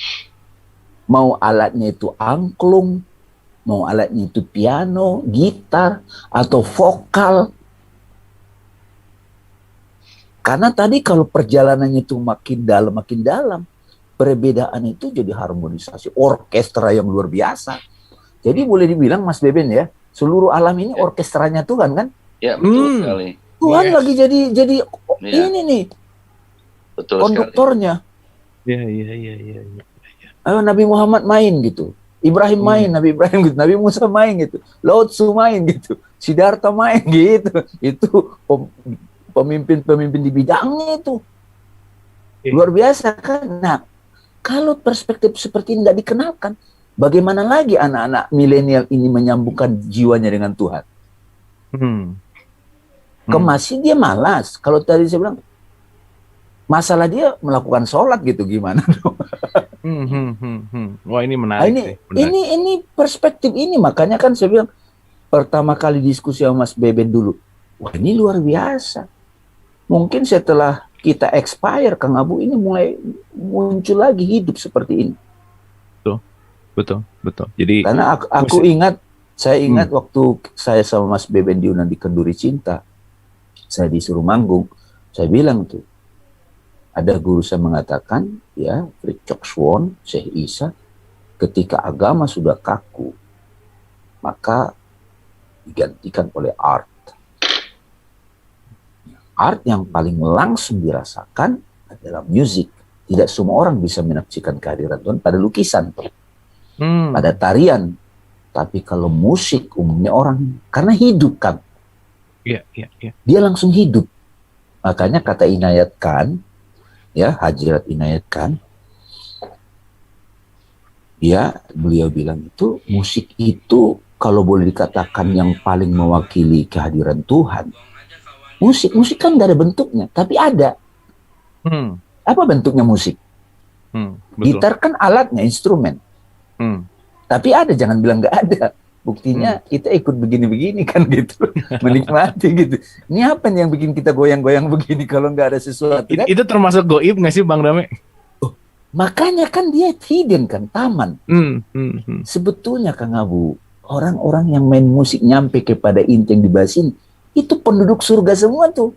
Mau alatnya itu angklung, mau alatnya itu piano, gitar, atau vokal. Karena tadi kalau perjalanannya itu makin dalam, perbedaan itu jadi harmonisasi orkestra yang luar biasa. Jadi boleh dibilang Mas Beben ya, seluruh alam ini orkestranya Tuhan kan? Ya, betul sekali. Tuhan lagi jadi ini nih. Betul konduktornya. Iya. Ayo Nabi Muhammad main gitu. Ibrahim main, Nabi Ibrahim gitu. Nabi Musa main gitu. Laut Su main gitu. Siddhartha main gitu. Itu pemimpin-pemimpin di bidangnya itu. Luar biasa kan? Nah, kalau perspektif seperti ini nggak dikenalkan, bagaimana lagi anak-anak milenial ini menyambungkan jiwanya dengan Tuhan? Masih dia malas. Kalau tadi saya bilang, masalah dia melakukan sholat gitu, gimana dong? Wah, ini menarik. Ini perspektif ini, makanya kan saya bilang pertama kali diskusi sama Mas Beben dulu, wah ini luar biasa. Mungkin setelah kita expire, Kang Abu, ini mulai muncul lagi hidup seperti ini. Betul. Jadi karena aku ingat, saya ingat waktu saya sama Mas Beben diundang di Kenduri Cinta, saya disuruh manggung, saya bilang tuh, ada guru saya mengatakan, ya, Fritjof Swan, Syekh Isa, ketika agama sudah kaku, maka digantikan oleh art. Art yang paling langsung dirasakan adalah musik. Tidak semua orang bisa menafsirkan kehadiran Tuhan pada lukisan, pada tarian. Tapi kalau musik umumnya orang, karena hidup kan. Iya. Dia langsung hidup. Makanya kata Inayat Khan, ya Hajrat Inayat Khan, ya beliau bilang itu musik itu kalau boleh dikatakan yang paling mewakili kehadiran Tuhan. Musik kan gak ada bentuknya, tapi ada. Apa bentuknya musik? Betul. Gitar kan alatnya, instrumen. Tapi ada, jangan bilang gak ada. Buktinya kita ikut begini-begini kan gitu, menikmati gitu. Ini apa nih yang bikin kita goyang-goyang begini kalau nggak ada sesuatu? Kan? Itu termasuk goib nggak sih Bang Dame? Oh, makanya kan dia hidden kan, taman. Sebetulnya Kang Abu, orang-orang yang main musik nyampe kepada inti yang dibahasin, itu penduduk surga semua tuh.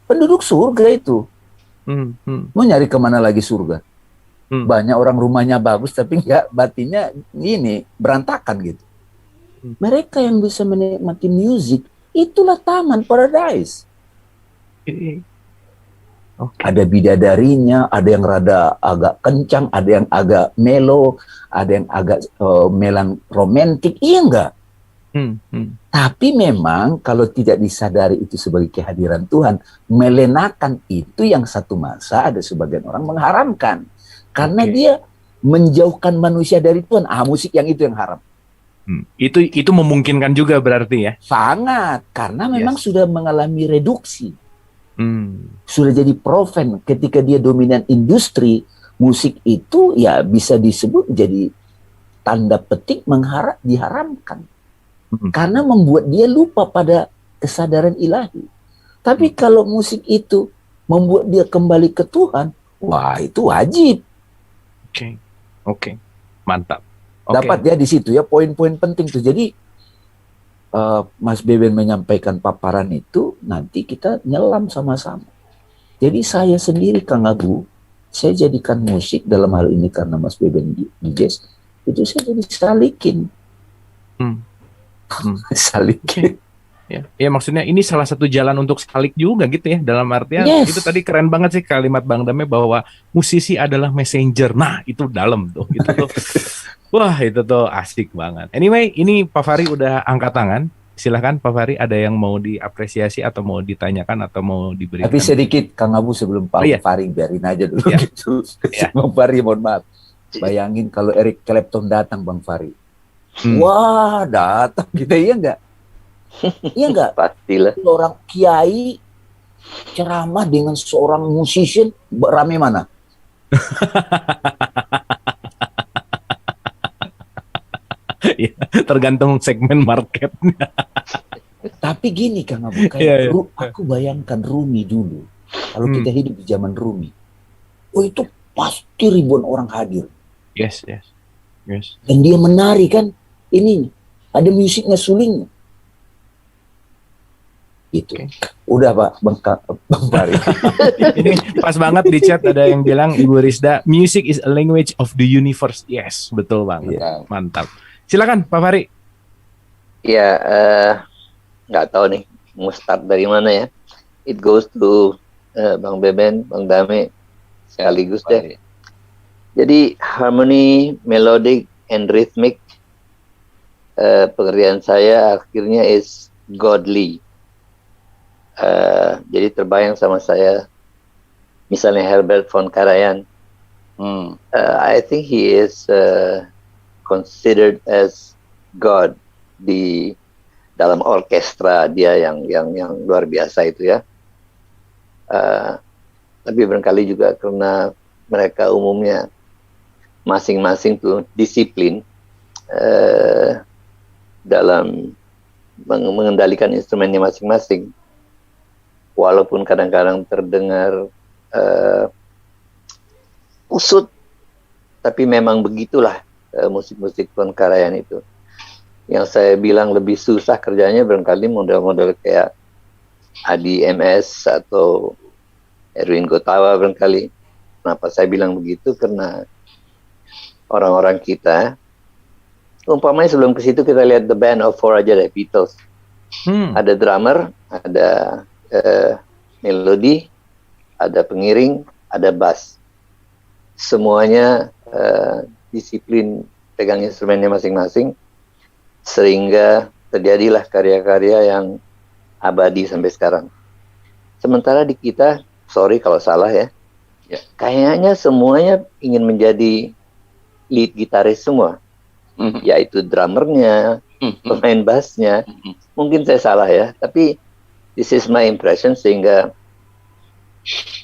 Penduduk surga itu. Mau nyari kemana lagi surga? Banyak orang rumahnya bagus tapi nggak, batinnya ini berantakan gitu. Mereka yang bisa menikmati musik, itulah taman paradise. Ada bidadarinya, ada yang rada agak kencang, ada yang agak melo, ada yang agak romantik, iya enggak? Tapi memang kalau tidak disadari itu sebagai kehadiran Tuhan, melenakan itu yang satu masa ada sebagian orang mengharamkan. Karena dia menjauhkan manusia dari Tuhan. Musik yang itu yang haram. Itu memungkinkan juga berarti ya? Sangat. Karena memang sudah mengalami reduksi. Sudah jadi profan. Ketika dia dominan industri, musik itu ya bisa disebut jadi tanda petik diharamkan. Karena membuat dia lupa pada kesadaran ilahi. Tapi kalau musik itu membuat dia kembali ke Tuhan, wah itu wajib. Oke. Mantap. Dapat ya di situ ya poin-poin penting tuh. Jadi Mas Beben menyampaikan paparan itu, nanti kita nyelam sama-sama. Jadi saya sendiri Kang Abu, saya jadikan musik dalam hal ini karena Mas Beben di jazz, itu saya jadi salikin. Salikin. Ya maksudnya ini salah satu jalan untuk salik juga gitu ya, dalam artian itu tadi keren banget sih kalimat Bang Dame bahwa musisi adalah messenger. Nah itu dalam tuh, itu tuh wah itu tuh asik banget. Anyway, ini Pak Fahri udah angkat tangan. Silahkan Pak Fahri, ada yang mau diapresiasi atau mau ditanyakan atau mau diberikan? Tapi sedikit Kang Abu sebelum Pak Fahri, biarin aja dulu gitu. Bang Fahri mohon maaf. Bayangin kalau Eric Clapton datang Bang Fahri. Wah datang kita, iya enggak? Iya enggak? Pastilah. Seorang kiai ceramah dengan seorang musician, rame mana? Ya, tergantung segmen marketnya. Tapi gini Kang Abu, kayak aku bayangkan Rumi dulu. Kalau kita hidup di zaman Rumi, itu pasti ribuan orang hadir. Yes. Dan dia menari kan, ini ada musiknya, sulingnya. Gitu. Udah Pak, Bang Fahri. Ini pas banget di chat ada yang bilang, Ibu Rizda, music is a language of the universe. Yes, betul banget. Mantap. Silakan Pak Fahri. Ya, nggak tahu nih mau start dari mana ya. It goes to Bang Beben, Bang Dame sekaligus deh. Jadi harmony, melodic, and rhythmic, pengertian saya akhirnya is godly. Jadi terbayang sama saya, misalnya Herbert von Karajan. I think he is considered as God di dalam orkestra dia yang luar biasa itu ya. Tapi barangkali juga karena mereka umumnya masing-masing tuh disiplin dalam mengendalikan instrumennya masing-masing. Walaupun kadang-kadang terdengar usut, tapi memang begitulah musik-musik von Karajan itu. Yang saya bilang lebih susah kerjanya barangkali model-model kayak Adi MS atau Erwin Gotawa barangkali. Kenapa saya bilang begitu? Karena orang-orang kita, umpamanya sebelum ke situ kita lihat The Band of Four aja deh, Beatles. Ada drummer, ada melodi, ada pengiring, ada bass. Semuanya disiplin pegang instrumennya masing-masing, sehingga terjadilah karya-karya yang abadi sampai sekarang. Sementara di kita, sorry kalau salah ya, Ya. kayaknya semuanya ingin menjadi lead gitaris semua, yaitu drummernya, pemain bassnya. Mungkin saya salah ya, tapi this is my impression, sehingga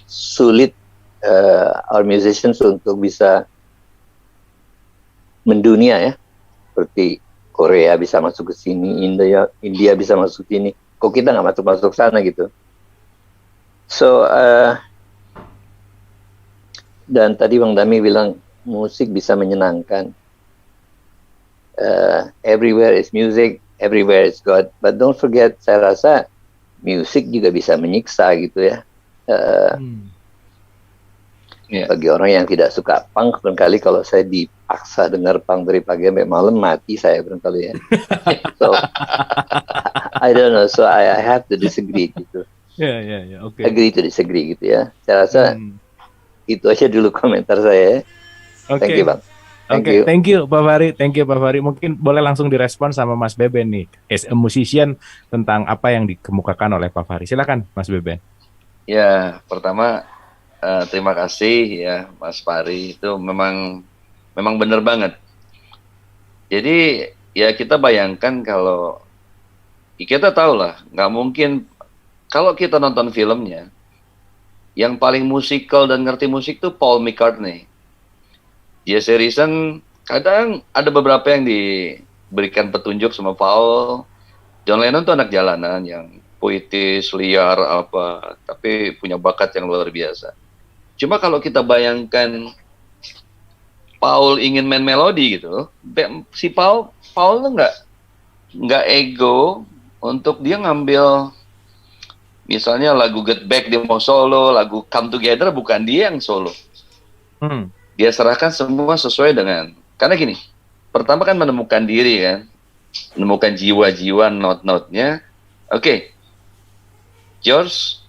sulit our musicians untuk bisa mendunia ya, seperti Korea bisa masuk ke sini, India bisa masuk ke sini, kok kita nggak masuk sana gitu. So dan tadi Bang Dami bilang musik bisa menyenangkan. Everywhere is music, everywhere is God. But don't forget, saya rasa musik juga bisa menyiksa gitu ya. Bagi orang yang tidak suka punk, barangkali kalau saya dipaksa dengar punk dari pagi sampai malam, mati saya barangkali ya. So I don't know, so I have to disagree gitu. Oke. Agree to disagree gitu ya. Saya rasa itu aja dulu komentar saya. Thank you, Bang. Oke, thank you Pak Fahri. Mungkin boleh langsung direspon sama Mas Beben nih, as a musician, tentang apa yang dikemukakan oleh Pak Fahri. Silakan, Mas Beben. Ya, pertama terima kasih ya Mas Fahri, itu memang benar banget. Jadi ya kita bayangkan kalau kita tahu lah, nggak mungkin kalau kita nonton filmnya, yang paling musikal dan ngerti musik tuh Paul McCartney. Jesse Harrison kadang ada beberapa yang diberikan petunjuk sama Paul. John Lennon tuh anak jalanan yang puitis, liar apa, tapi punya bakat yang luar biasa. Cuma kalau kita bayangkan Paul ingin main melodi gitu, si Paul tuh nggak ego untuk dia ngambil misalnya lagu Get Back dia mau solo, lagu Come Together bukan dia yang solo. Dia serahkan semua sesuai dengan, karena gini, pertama kan menemukan diri kan, menemukan jiwa-jiwa not-notnya. Oke, George,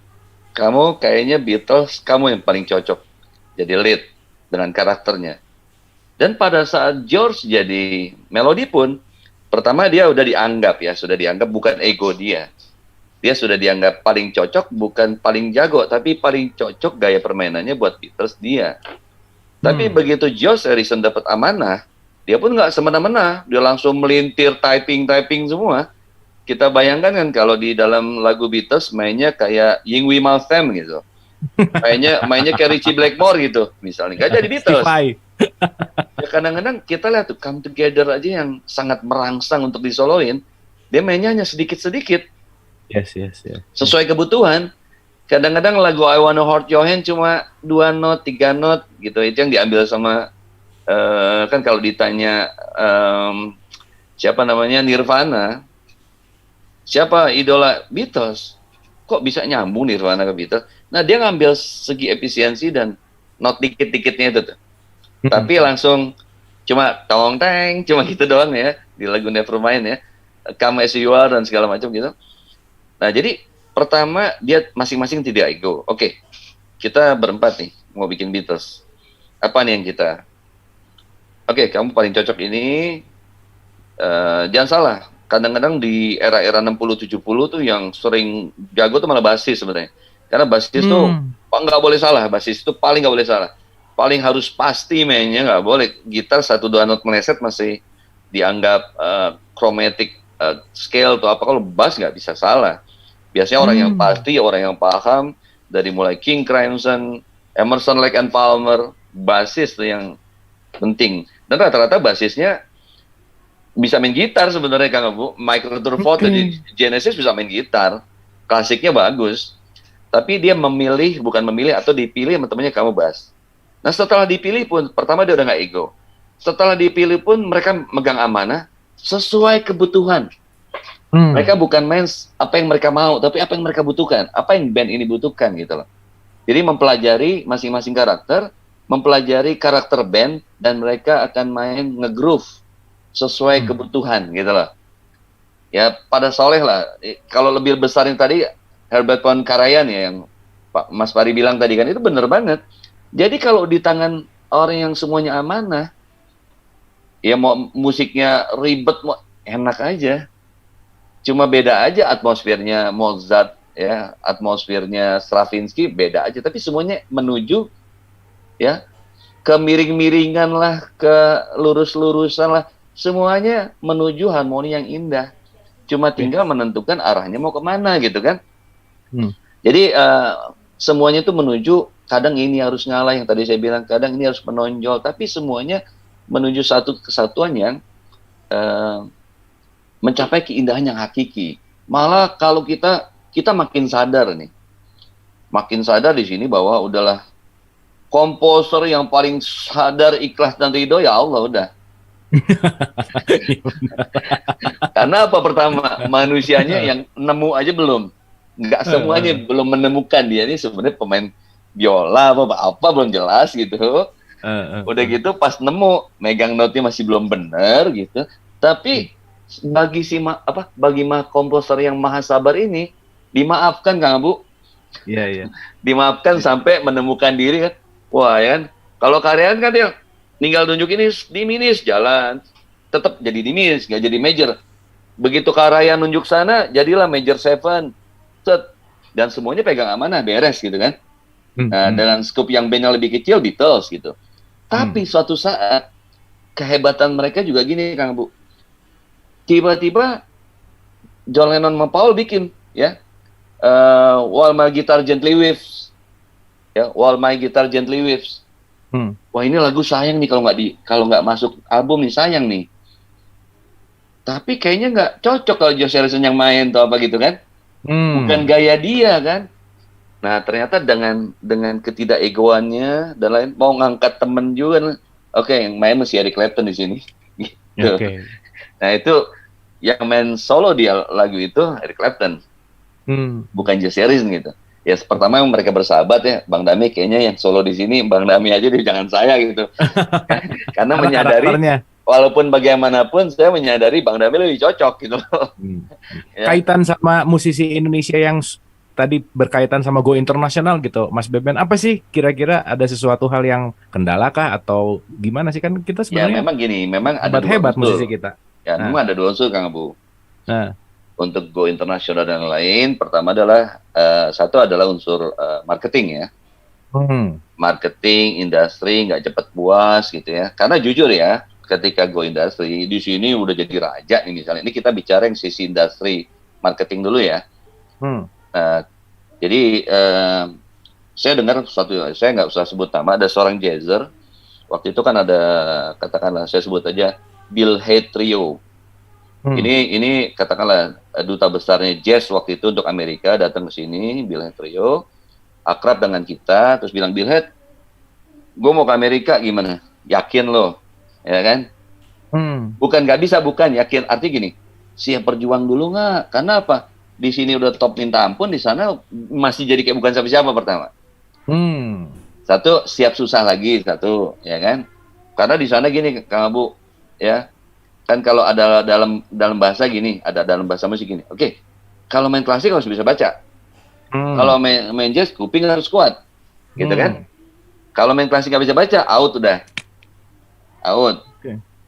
kamu kayaknya Beatles, kamu yang paling cocok jadi lead dengan karakternya. Dan pada saat George jadi melodi pun, pertama dia sudah dianggap bukan ego dia. Dia sudah dianggap paling cocok, bukan paling jago, tapi paling cocok gaya permainannya buat Beatles dia. Tapi begitu George Harrison dapat amanah, dia pun nggak semena-mena, dia langsung melintir typing semua. Kita bayangkan kan kalau di dalam lagu Beatles mainnya kayak Yngwie Malmsteen gitu, mainnya kayak Ritchie Blackmore gitu, misalnya nggak jadi Beatles. Ya, kadang-kadang kita lihat tuh Come Together aja yang sangat merangsang untuk disoloin, dia mainnya hanya sedikit-sedikit. Yes. Sesuai kebutuhan. Kadang-kadang lagu I Wanna Hold Your Hand cuma 2 not, 3 not gitu. Itu yang diambil sama kan kalau ditanya siapa namanya Nirvana, siapa idola Beatles, kok bisa nyambung Nirvana ke Beatles? Nah, dia ngambil segi efisiensi dan not dikit-dikitnya itu tuh. Tapi langsung cuma tong teng, cuma gitu doang ya di lagu Nevermind ya. Come As You Are dan segala macam gitu. Nah, jadi pertama dia masing-masing tidak ego. Oke, kita berempat nih mau bikin Beatles. Apa nih yang kita? Oke, kamu paling cocok ini. Jangan salah. Kadang-kadang di era-era 60-70 tuh yang sering jago tuh malah basis sebenarnya. Karena basis tuh nggak boleh salah. Basis itu paling nggak boleh salah. Paling harus pasti mainnya, nggak boleh. Gitar 1-2 not meleset masih dianggap chromatic scale atau apa. Kalau bass nggak bisa salah. Biasanya orang yang pasti, orang yang paham, dari mulai King Crimson, Emerson, Lake and Palmer, basis tuh yang penting. Dan rata-rata basisnya bisa main gitar sebenarnya Kang Abu. Michael Rutherford di Genesis bisa main gitar, klasiknya bagus. Tapi dia bukan memilih atau dipilih sama temannya kamu bass. Nah, setelah dipilih pun, pertama dia udah nggak ego. Setelah dipilih pun mereka megang amanah sesuai kebutuhan. Mereka bukan main apa yang mereka mau, tapi apa yang mereka butuhkan, apa yang band ini butuhkan gitu loh. Jadi mempelajari masing-masing karakter, mempelajari karakter band, dan mereka akan main nge-groove sesuai kebutuhan gitu loh. Ya pada Soleh lah. Kalau lebih besar yang tadi Herbert von Karajan ya, yang Pak Mas Fahri bilang tadi kan, itu bener banget. Jadi kalau di tangan orang yang semuanya amanah, ya mau musiknya ribet, mau enak aja. Cuma beda aja atmosfernya Mozart ya atmosfernya Stravinsky beda aja, tapi semuanya menuju ya ke miring-miringan lah, ke lurus-lurusan lah, semuanya menuju harmoni yang indah. Cuma tinggal menentukan arahnya mau kemana gitu kan. Jadi semuanya itu menuju, kadang ini harus ngalah yang tadi saya bilang, kadang ini harus menonjol, tapi semuanya menuju satu kesatuan yang mencapai keindahan yang hakiki. Malah kalau kita makin sadar nih, makin sadar di sini bahwa udahlah komposer yang paling sadar, ikhlas dan ridho ya Allah udah. Karena apa, pertama manusianya yang nemu aja belum, nggak semuanya belum menemukan dia ini sebenarnya pemain biola apa belum jelas gitu. Udah gitu pas nemu megang notnya masih belum benar gitu. Tapi bagi komposer yang maha sabar ini dimaafkan Kang Abu. Iya. Dimaafkan sampai menemukan diri kan. Wah ya kan, kalau karyan kan dia tinggal tunjuk ini diminis jalan, tetap jadi diminis, nggak jadi major. Begitu karya nunjuk sana, jadilah major 7, set, dan semuanya pegang amanah, beres gitu kan. Nah, dengan scope yang bandnya lebih kecil, Beatles gitu. Tapi suatu saat kehebatan mereka juga gini Kang Bu. Tiba-tiba John Lennon sama Paul bikin ya, While My Guitar Gently Weeps. Ya, While My Guitar Gently Weeps. Wah ini lagu sayang nih kalau nggak masuk album nih, sayang nih. Tapi kayaknya nggak cocok kalau George Harrison yang main atau apa gitu kan. Bukan gaya dia kan. Nah ternyata dengan ketidakegoannya dan lain, mau ngangkat temen juga. Oke, yang main masih Eric Clapton di sini. Gitu. Nah itu yang main solo di lagu itu Eric Clapton. Bukan George Harrison gitu. Ya pertama yang mereka bersahabat ya, Bang Dami kayaknya yang solo di sini Bang Dami aja deh, jangan saya gitu. Karena menyadari walaupun bagaimanapun saya menyadari Bang Dami lebih cocok gitu. Ya. Kaitan sama musisi Indonesia yang tadi berkaitan sama go internasional gitu, Mas Beben, apa sih kira-kira, ada sesuatu hal yang kendala kah atau gimana sih, kan kita sebenarnya ya memang gini, memang ada hebat musisi kita. Ya memang ada dua unsur Kang Abu. Untuk go internasional dan lain, pertama adalah satu adalah unsur marketing ya. Marketing, industri nggak cepat puas gitu ya. Karena jujur ya, ketika go industri di sini udah jadi raja nih misalnya. Ini kita bicara yang sisi industri marketing dulu ya. Jadi saya dengar saya nggak usah sebut nama, ada seorang jazzer. Waktu itu kan ada, katakanlah saya sebut aja Bill Hay Trio. Ini katakanlah duta besarnya jazz waktu itu untuk Amerika, datang ke sini, Bill Hay Trio, akrab dengan kita, terus bilang, Bill Hay, gue mau ke Amerika gimana? Yakin lo, ya kan? Bukan nggak bisa, bukan yakin. Artinya gini, siap berjuang dulu nggak? Karena apa? Di sini udah top minta ampun, di sana masih jadi kayak bukan siapa-siapa pertama. Satu, siap susah lagi, satu, ya kan? Karena di sana gini, Kang Abu, ya. Kan kalau ada dalam bahasa gini, ada dalam bahasa musik gini. Oke, kalau main klasik harus bisa baca. Kalau main jazz, kuping harus kuat. Gitu kan? Kalau main klasik nggak bisa baca, out udah. Out.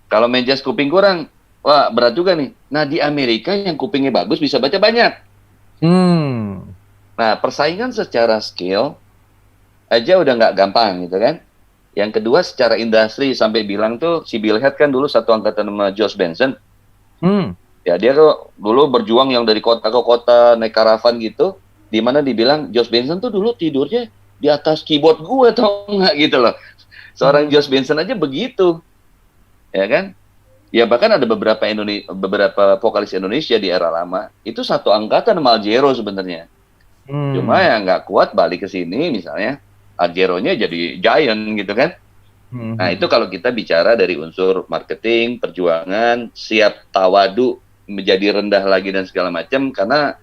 Kalau main jazz kuping kurang, wah berat juga nih. Nah di Amerika yang kupingnya bagus bisa baca banyak. Nah persaingan secara skill aja udah nggak gampang gitu kan. Yang kedua secara industri, sampai bilang tuh si Bill Head kan dulu satu angkatan sama George Benson. Ya dia tuh dulu berjuang yang dari kota ke kota naik karavan gitu, di mana dibilang George Benson tuh dulu tidurnya di atas keyboard gue tau nggak gitu loh. Seorang George Benson aja begitu, ya kan? Ya bahkan ada beberapa vokalis Indonesia di era lama itu satu angkatan sama Aljero sebenarnya. Cuma ya nggak kuat balik ke sini misalnya. Aljeronya jadi giant gitu kan. Nah itu kalau kita bicara dari unsur marketing, perjuangan, siap tawadu, menjadi rendah lagi dan segala macam. Karena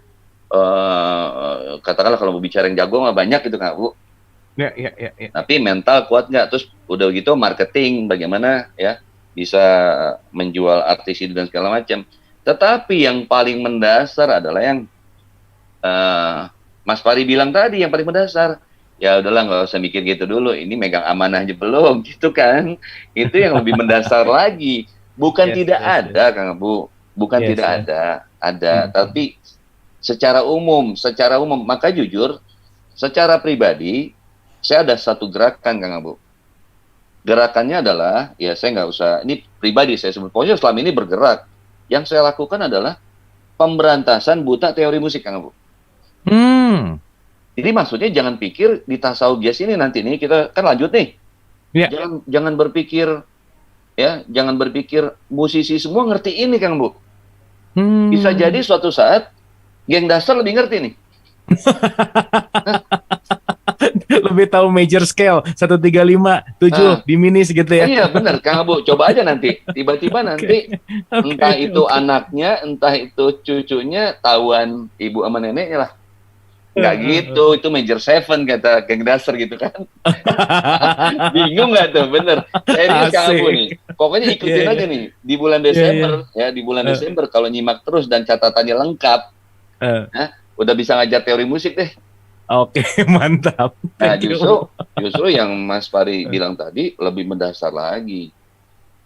katakanlah kalau mau bicara yang jago mah banyak gitu Kak Bu. Ya. Tapi mental kuat nggak? Terus udah gitu marketing bagaimana ya bisa menjual artis itu dan segala macam. Tetapi yang paling mendasar adalah yang Mas Fari bilang tadi, yang paling mendasar. Ya udahlah nggak usah mikir gitu dulu, ini megang amanah aja belum gitu kan. Itu yang lebih mendasar lagi. Bukan tidak ada Kang Bu, bukan tidak ada, tapi secara umum. Maka jujur, secara pribadi, saya ada satu gerakan, Kang Abu. Gerakannya adalah, ya saya nggak usah, ini pribadi saya sebut, pokoknya selama ini bergerak. Yang saya lakukan adalah pemberantasan buta teori musik, Kang Abu. Jadi maksudnya jangan pikir di tasawuf jazz ini nanti nih kita kan lanjut nih. Ya. Jangan berpikir musisi semua ngerti ini, Kang Bu. Bisa jadi suatu saat geng dasar lebih ngerti nih. Lebih tahu major scale 135 7 diminis gitu ya. Iya benar, Kang Abu. Coba aja nanti. Tiba-tiba nanti entah itu anaknya, entah itu cucunya tahuan ibu sama neneknya lah. Nggak gitu, itu major 7 kata geng dasar gitu kan. Bingung nggak tuh, bener. Serius Kang Abu nih. Pokoknya ikutin aja nih di bulan Desember ya, di bulan Desember kalau nyimak terus dan catatannya lengkap, udah bisa ngajar teori musik deh. Oke, mantap. Nah, justru yang Mas Fari bilang tadi lebih mendasar lagi.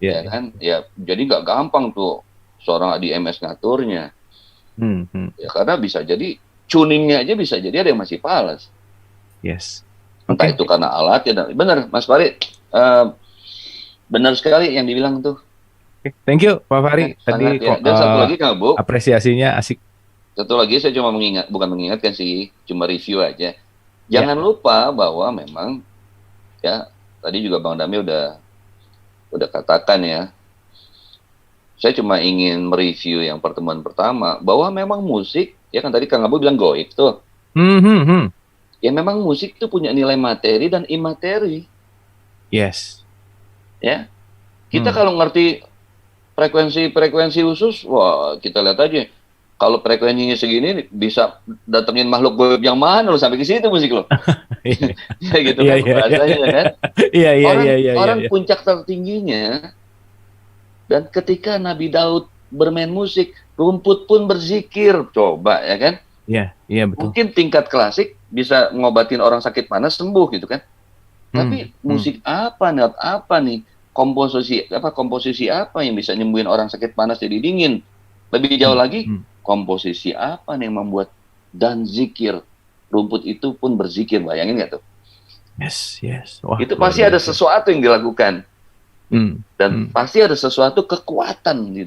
Ya kan? Ya, jadi nggak gampang tuh seorang ADMS ngaturnya. Ya karena bisa jadi tuningnya aja bisa jadi ada yang masih falas. Yes. Entah itu karena alat ya. Benar, Mas Fari. Benar sekali yang dibilang tuh. Thank you, Pak Fari. Tadi dan satu lagi Kang Bu. Apresiasinya asik. Satu lagi saya cuma bukan mengingatkan sih, cuma review aja. Jangan lupa bahwa memang ya tadi juga Bang Dami udah katakan ya. Saya cuma ingin mereview yang pertemuan pertama bahwa memang musik ya kan tadi Kang Abu bilang goib tuh. Ya memang musik itu punya nilai materi dan imateri. Yes. Ya. Kita kalau ngerti frekuensi khusus, wah kita lihat aja. Kalau frekuensinya segini bisa datengin makhluk goib yang mana lo sampai ke situ musik lo. Ya gitu kan bahasanya kan. Iya. Orang puncak tertingginya dan ketika Nabi Daud bermain musik, rumput pun berzikir. Coba ya kan? Iya betul. Mungkin tingkat klasik bisa ngobatin orang sakit panas sembuh gitu kan. Tapi musik apa nih? Komposisi apa yang bisa nyembuhin orang sakit panas jadi dingin? Lebih jauh lagi, komposisi apa nih yang membuat dan zikir rumput itu pun berzikir, bayangin nggak tuh? Yes. Wah, itu pasti ada sesuatu yang dilakukan dan pasti ada sesuatu kekuatan di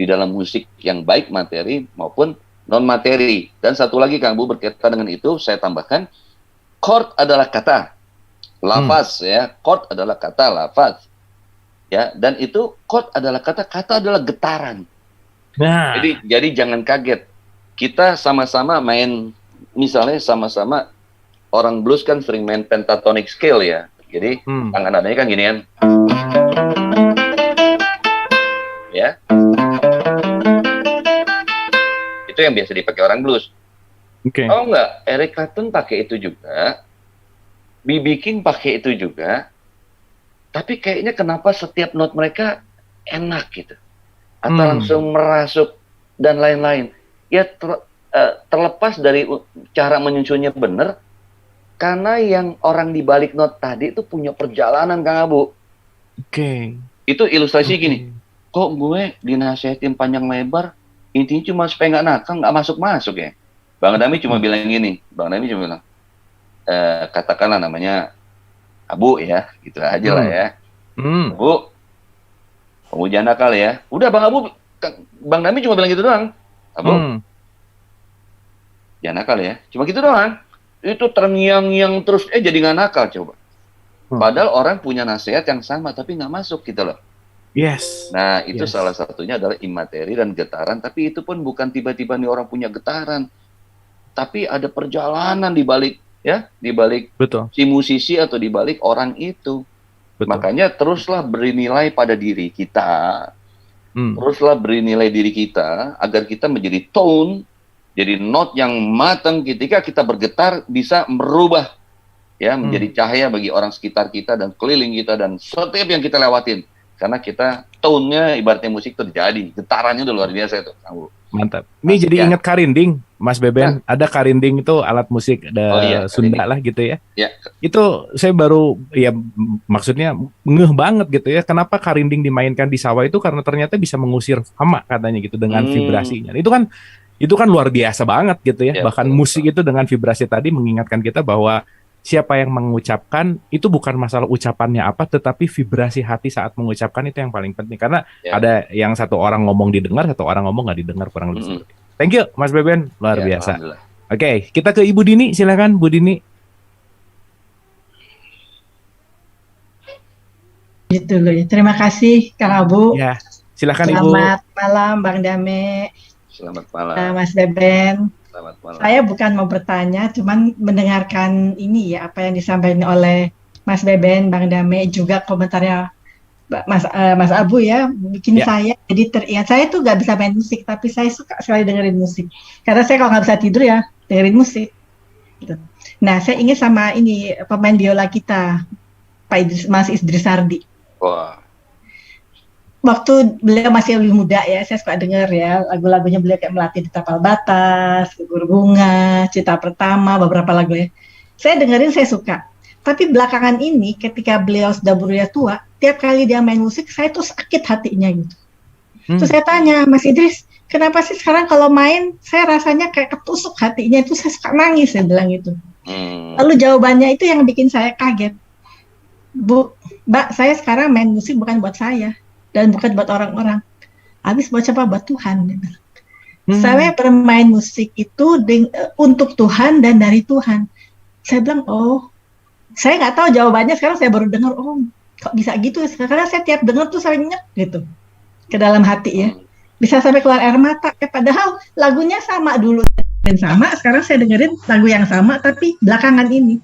dalam musik yang baik materi maupun non materi. Dan satu lagi Kang Bu berkaitan dengan itu saya tambahkan, chord adalah kata, lafaz ya, chord adalah kata, lafaz ya, dan itu chord adalah kata adalah getaran. Nah. Jadi jangan kaget. Kita sama-sama main, misalnya sama-sama orang blues kan sering main pentatonic scale ya. Jadi tangan nadanya kan gini kan. Ya. Itu yang biasa dipakai orang blues. Oh enggak, Eric Clapton pakai itu juga. B.B. King pakai itu juga. Tapi kayaknya kenapa setiap not mereka enak gitu. Atau langsung merasuk dan lain-lain. Ya terlepas dari cara menyusunnya benar, karena yang orang di balik not tadi itu punya perjalanan Kang Abu. Itu ilustrasi gini, kok gue dinasihatin panjang lebar, intinya cuma supaya nggak nakal, nggak masuk-masuk ya. Bang Dami cuma bilang gini, katakanlah namanya Abu ya, gitu aja lah ya. Abu, kamu jangan nakal ya. Udah Bang Dami cuma bilang gitu doang. Abu, jangan nakal ya. Cuma gitu doang. Itu terngiang-ngiang terus, jadi nggak nakal coba. Padahal orang punya nasihat yang sama, tapi nggak masuk gitu loh. Yes. Nah, itu salah satunya adalah imateri dan getaran. Tapi itu pun bukan tiba-tiba nih orang punya getaran. Tapi ada perjalanan di balik, si musisi atau di balik orang itu. Makanya teruslah beri nilai pada diri kita, teruslah beri nilai diri kita agar kita menjadi tone, jadi not yang matang ketika kita bergetar bisa merubah ya menjadi cahaya bagi orang sekitar kita dan keliling kita dan setiap yang kita lewatin. Karena kita tone-nya ibaratnya musik terjadi, getarannya udah luar biasa itu. Mantap. Ini jadi ingat karinding, Mas Beben. Ada karinding itu alat musik Sunda lah gitu ya. Itu saya baru maksudnya ngeh banget gitu ya. Kenapa karinding dimainkan di sawah itu karena ternyata bisa mengusir hama katanya gitu dengan vibrasinya. Itu kan Itu kan luar biasa banget gitu ya. Ya, Bahkan betul, musik itu dengan vibrasi tadi mengingatkan kita bahwa siapa yang mengucapkan itu bukan masalah ucapannya apa, tetapi vibrasi hati saat mengucapkan itu yang paling penting. Karena Ya. ada yang satu orang ngomong didengar, satu orang ngomong nggak didengar, kurang lebih Mm-mm. seperti itu. Thank you Mas Beben, luar Ya, biasa. alhamdulillah. Oke, kita ke Ibu Dini, silakan Bu Dini. Gitu loh ya. Terima kasih Kang Abu. Ya, silakan Ibu. Selamat malam Bang Dame, Selamat malam. Mas Beben. Selamat malam. Saya bukan mau bertanya, cuman mendengarkan ini ya apa yang disampaikan oleh Mas Beben, Bang Dame, juga komentarnya Mas Abu ya, bikin Ya. saya jadi teringat. Saya tuh nggak bisa main musik, tapi saya suka sekali dengerin musik. Karena saya kalau nggak bisa tidur ya dengerin musik. Gitu. Nah, saya ingat sama ini pemain biola kita, Mas Idris Sardi. Wah, Waktu beliau masih lebih muda ya, saya suka denger ya lagu-lagunya beliau kayak Melati di Tapal Batas, Gugur Bunga, Cinta Pertama, beberapa lagu ya. Saya dengerin, saya suka. Tapi belakangan ini ketika beliau sudah berusia tua, tiap kali dia main musik, saya tuh sakit hatinya gitu. Terus saya tanya, Mas Idris, kenapa sih sekarang kalau main, saya rasanya kayak ketusuk hatinya, itu saya suka nangis, saya bilang gitu. Lalu jawabannya itu yang bikin saya kaget. Mbak, saya sekarang main musik bukan buat saya. Dan bukan buat orang-orang. Habis buat siapa? Buat Tuhan. Saya bermain musik itu untuk Tuhan dan dari Tuhan. Saya bilang, oh, saya nggak tahu jawabannya. Sekarang saya baru dengar, oh, kok bisa gitu? Karena saya tiap dengar tuh sering nyek gitu ke dalam hati ya. Bisa sampai keluar air mata. Padahal lagunya sama dulu dan sama. Sekarang saya dengerin lagu yang sama, tapi belakangan ini.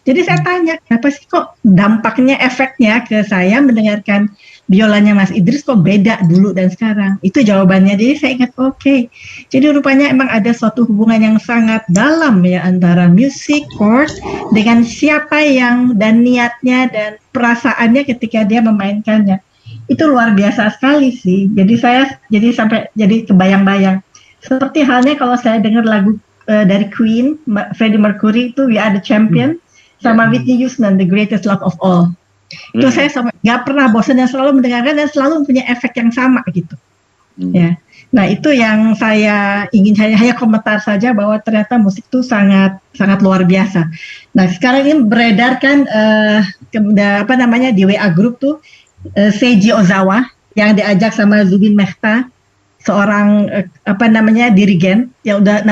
Jadi saya tanya, kenapa sih kok dampaknya, efeknya ke saya mendengarkan biolanya Mas Idris kok beda dulu dan sekarang? Itu jawabannya. Jadi saya ingat, oke. Jadi rupanya emang ada suatu hubungan yang sangat dalam ya antara music, chord, dengan siapa yang dan niatnya dan perasaannya ketika dia memainkannya. Itu luar biasa sekali sih. Jadi saya jadi kebayang-bayang. Seperti halnya kalau saya dengar lagu dari Queen, Freddie Mercury itu We Are the Champion. Sama Whitney Houston, The Greatest Love of All. Itu saya nggak pernah bosan dan selalu mendengarkan dan selalu punya efek yang sama gitu. Ya. Nah itu yang saya ingin hanya komentar saja bahwa ternyata musik itu sangat sangat luar biasa. Nah sekarang ini beredar kan di WA Group tuh Seiji Ozawa yang diajak sama Zubin Mehta, seorang dirigen yang udah